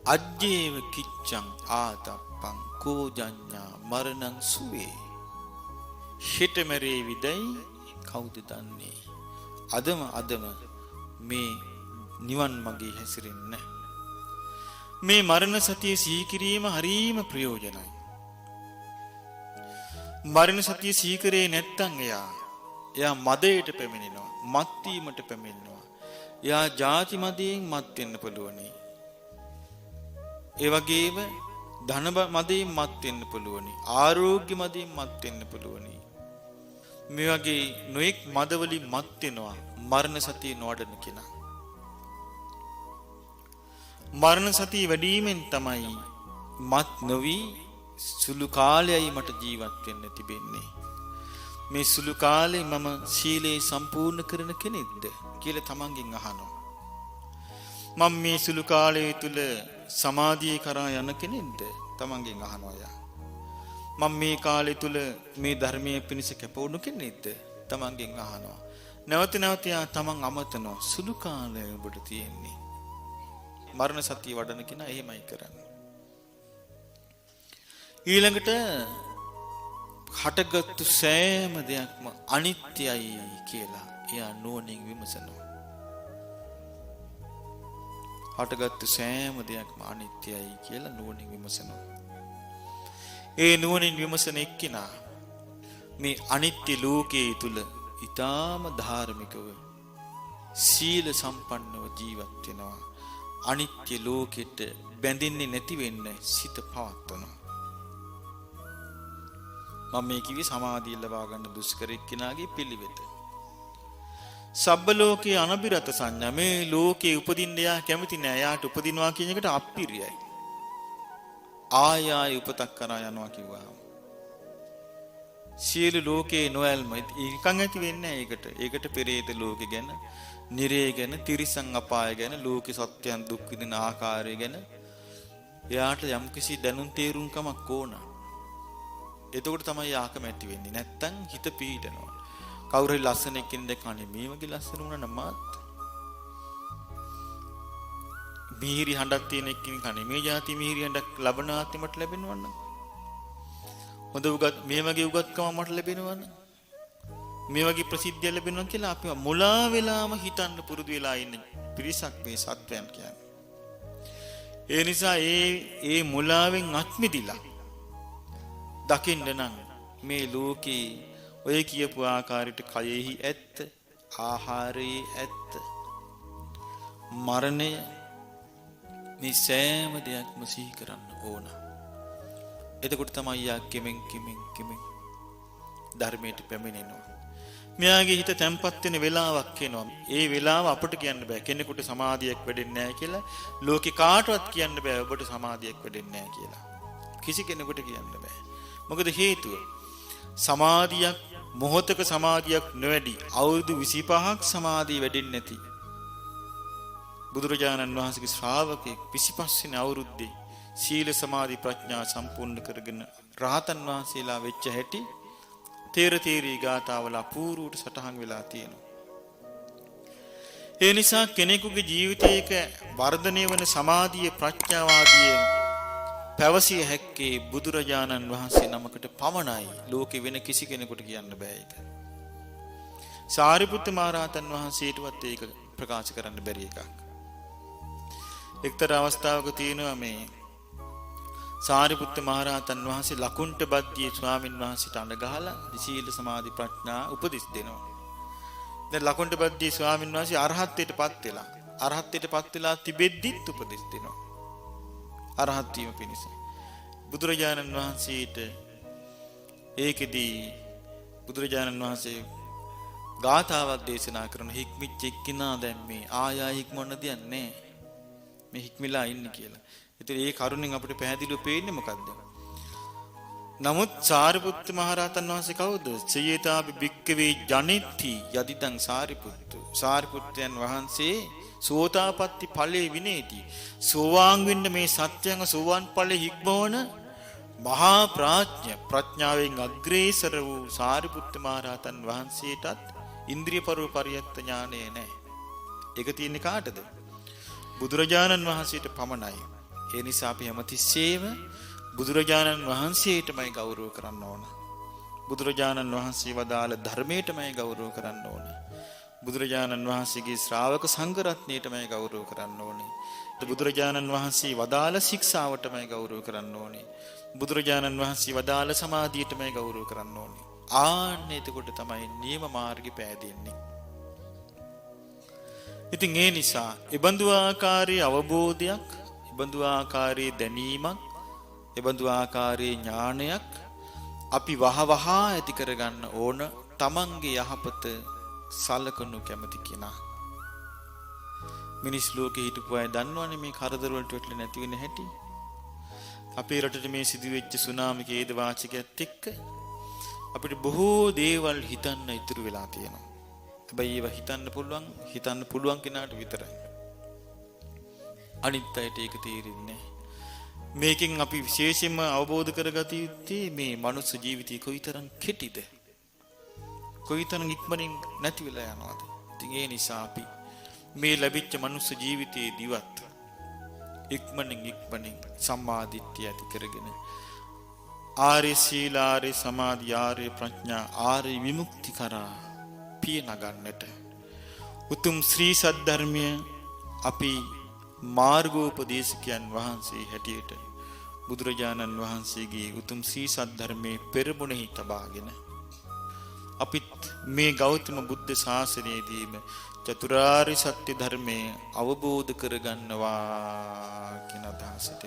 අජ්ජේව කිච්ඡං ආතප්පං කෝජඤ්ඤා මරණං සුවේ. හිත මරේ විදයි කවුද දන්නේ? අදම මේ නිවන් මාගේ හැසිරෙන්න. මේ මරණ සතිය සිහි කිරීම හරීම ප්‍රයෝජනයි. මරණ සතිය සිහි කරේ නැත්නම් එයා මදයට පැමිණෙනවා. මත් වීමට පැමිණෙනවා. එයා ಜಾති මදයෙන් මත් වෙන්න පුළුවනි. ඒ වගේම ධන මදයෙන් මත් වෙන්න පුළුවනි. ආරෝග්‍ය මදයෙන් මත් වෙන්න පුළුවනි. මේ වගේ නොඑක් මදවලින් මත් වෙනවා මරණ සතිය නොවඩන කෙනා. මරණ සතිය වැඩිමෙන් තමයි මත් නොවි සුළු කාලයයි මට ජීවත් වෙන්න තිබෙන්නේ. මේ සුළු කාලේ මම සීලේ සම්පූර්ණ කරන කෙනෙක්ද කියලා තමන්ගෙන් අහනවා. මම මේ සුළු කාලය තුල සමාධිය කරා යන කෙනෙක්ද තමන්ගෙන් අහනවා. මම මේ කාලය තුල මේ ධර්මයේ පිණිස කැපවුණු කෙනෙක්ද තමන්ගෙන් අහනවා. නැවත නැවත තමන් අමතනවා සුළු කාලය ඔබට තියෙන්නේ. මරණ සතිය වඩන කෙනා එහෙමයි කරන්නේ. ඊළඟට හටගත්තු සෑම දෙයක්ම අනිත්‍යයි කියලා එයා නුවණින් විමසනවා. හටගත්තු සෑම දෙයක්ම අනිත්‍යයි කියලා නුවණින් විමසනවා. ඒ නුවණින් විමසන එක්කිනා මේ අනිත්‍ය ලෝකයේ තුල ඊටාම ධාර්මිකව සීල සම්පන්නව ජීවත් වෙනවා. අනිත්‍ය ලෝකෙට බැඳෙන්නේ නැති වෙන්න සිත පවත්වනවා. මම මේ කිවි සමාධිය ලබා ගන්න දුෂ්කර එක්කිනාගේ පිළිවෙත. සබ්බ ලෝකේ අනබිරත සංඥා. මේ ලෝකේ උපදින්න යා කැමති නෑ. යාට උපදිනවා කියන එකට අප්පිරියයි. ආය උපතක් කරා යනවා කිව්වා. සියලු ලෝකේ නොයල්ම එකන් ඇති වෙන්නේ ඒකට. ඒකට පෙරේත ලෝකෙ ගැන, නිරේ ගැන, තිරිසන් අපාය ගැන, ලෝකේ සත්‍යයන් දුක් විඳින ආකාරය ගැන එයාට යම්කිසි දැනුම් තේරුම්කමක් ඕන. එතකොට තමයි ආකම ඇති වෙන්නේ. නැත්තම් හිත පීඩනවා. කවුරු හරි ලස්සන කෙනෙක් කන්නේ මේ වගේ ලස්සන වුණා නම් මාත් මිහිරි හඬක් තියෙන එක්කින් කන්නේ මේ જાති මිහිරි හඬක් ලබන ආත්මෙට ලැබෙනවා නම් හොඳ උගත් මේ වගේ උගත්කම මට ලැබෙනවා නම් මේ වගේ ප්‍රසිද්ධිය ලැබෙනවා කියලා අපි මුලා වෙලාම හිතන්න පුරුදු වෙලා ඉන්න පිරිසක් මේ සත්වයන් කියන්නේ. ඒ නිසා ඒ මුලාවෙන් අත්මිදිලා දකින්න නම් මේ ලෝකේ ඔය කියපු ආකාරයට කයෙහි ඇත්ත, ආහාරයේ ඇත්ත, මරණය මේ සෑම දෙයක්ම සිහි කරන්න ඕන. එතකොට තමයි යා කෙමෙන් ධර්මයට පැමිණෙනවා. මෙයාගේ හිත තැම්පත් වෙන වෙලාවක් එනවා. ඒ වෙලාව අපට කියන්න බෑ. කෙනෙකුට සමාධියක් වැඩෙන්නේ නැහැ කියලා. ලෝකේ කාටවත් කියන්න බෑ ඔබට සමාධියක් වැඩෙන්නේ නැහැ කියලා. කිසි කෙනෙකුට කියන්න බෑ. මොකද හේතුව සමාධියක් මොහොතක සමාධියක් නොවැඩි අවුරුදු 25ක් සමාධිය වැඩෙන්නේ නැති බුදුරජාණන් වහන්සේගේ ශ්‍රාවකෙක් 25 වෙනි අවුරුද්දේ සීල සමාධි ප්‍රඥා සම්පූර්ණ කරගෙන රහතන් වහන්සේලා වෙච්ච හැටි තේර තේරී ගාථාවල අපූර්වට සටහන් වෙලා තියෙනවා. ඒ නිසා කෙනෙකුගේ ජීවිතයක වර්ධනය වන සමාධිය ප්‍රඥාව ආදී පැවසිය හැක්කේ බුදුරජාණන් වහන්සේ නමකට පමණයි. ලෝකෙ වෙන කිසි කෙනෙකුට කියන්න බෑ ඒක. සාරිපුත්ත මහ රහතන් වහන්සේටවත් ඒක ප්‍රකාශ කරන්න බැරි එකක්. එක්තරා අවස්ථාවක තියෙනවා මේ සාරිපුත්ත මහ රහතන් වහන්සේ ලකුණ්ඨ බද්දී ස්වාමින් වහන්සේට අඬ ගහලා සීල සමාධි ප්‍රඥා උපදෙස් දෙනවා. දැන් ලකුණ්ඨ බද්දී ස්වාමින් වහන්සේ අරහත්ත්වයටපත් වෙලා තිබෙද්දිත් උපදෙස් දෙනවා. අරහත් වීම පිණිස. බුදුරජාණන් වහන්සේට ඒකෙදී බුදුරජාණන් වහන්සේ ගාථාවක් දේශනා කරන හික්මිච්ච එක්කිනා දැන් මේ ආයා හික්මොන්න දෙයක් නැහැ. මේ හික්මිලා ඉන්නේ කියලා. ඉතින් ඒ කරුණෙන් අපිට පැහැදිලිව පේන්නේ මොකද්ද? නමුත් සාරිපුත්ත මහ රහතන් වහන්සේ කවුද? සයේතාපි භික්ඛවේ ජනිත්ති යදිදං සාරිපුත්තු. සාරිපුත්තයන් වහන්සේ සෝතාපට්ටි ඵලයේ විනේති. සෝවාන් වෙන්න මේ සත්‍යංග සෝවාන් ඵලයේ හික්මවන මහා ප්‍රඥාවෙන් අග්‍රේසර වූ සාරිපුත්ත මහ රහතන් වහන්සේටත් ඉන්ද්‍රිය පරියත්ත ඥානය නැහැ. ඒක තියෙන්නේ කාටද? බුදුරජාණන් වහන්සේට පමණයි. ඒ නිසා අපි හැමතිස්සෙම බුදුරජාණන් වහන්සේටමයි ගෞරව කරන්න ඕන. බුදුරජාණන් වහන්සේ වදාළ ධර්මයටමයි ගෞරව කරන්න ඕන. බුදුරජාණන් වහන්සේගේ ශ්‍රාවක සංඝ රත්නයටමයි ගෞරව කරන්න ඕනේ. බුදුරජාණන් වහන්සේ වදාළ ශික්ෂාවටමයි ගෞරව කරන්න ඕනේ. බුදුරජාණන් වහන්සේ වදාළ සමාධියටමයි ගෞරව කරන්න ඕනේ. ආන්න එතකොට තමයි නියම මාර්ගය පෑදෙන්නේ. ඉතින් ඒ නිසා ඉබඳු ආකාරයේ අවබෝධයක්, ඉබඳු ආකාරයේ දැනීමක්, ඉබඳු ආකාරයේ ඥානයක් අපි වහවහ ඇති කරගන්න ඕන. තමන්ගේ යහපත සලකනු කැමති කෙනා. මිනිස් ලෝකේ හිටපු අය දන්නවනේ මේ කරදර වලට වැටෙලා නැති වෙන හැටි. අපේ රටේ මේ සිදුවෙච්ච සුනාමි කේද වාචකයත් එක්ක අපිට බොහෝ දේවල් හිතන්න ඉතුරු වෙලා තියෙනවා. හැබැයි ඒවා හිතන්න පුළුවන් කෙනාට විතරයි. අනිත් අයට ඒක තේරෙන්නේ නැහැ. මේකෙන් අපි විශේෂයෙන්ම අවබෝධ කරගත යුත්තේ මේ මනුස්ස ජීවිතය කොයිතරම් කෙටිද, කොයිතරම් ඉක්මනින් නැති වෙලා යනවද. ඉතින් ඒ නිසා අපි මේ ලැබිච්ච මනුස්ස ජීවිතයේ දිවත් ඉක්මනින් සම්මා දිට්ඨිය ඇති කරගෙන ආර්ය සීල, ආර්ය සමාධි, ආර්ය ප්‍රඥා, ආර්ය විමුක්ති කරා පිය නගන්නට උතුම් ශ්‍රී සද්ධර්මය අපි මාර්ගෝපදේශකයන් වහන්සේ හැටියට බුදුරජාණන් වහන්සේගේ උතුම් ශ්‍රී සද්ධර්මයේ පෙරමුණෙහි තබාගෙන අපිත් මේ ගෞතම බුද්ධ ශාසනයේදීම චතුරාර්ය සත්‍ය ධර්මයේ අවබෝධ කරගන්නවා කියන අදහසට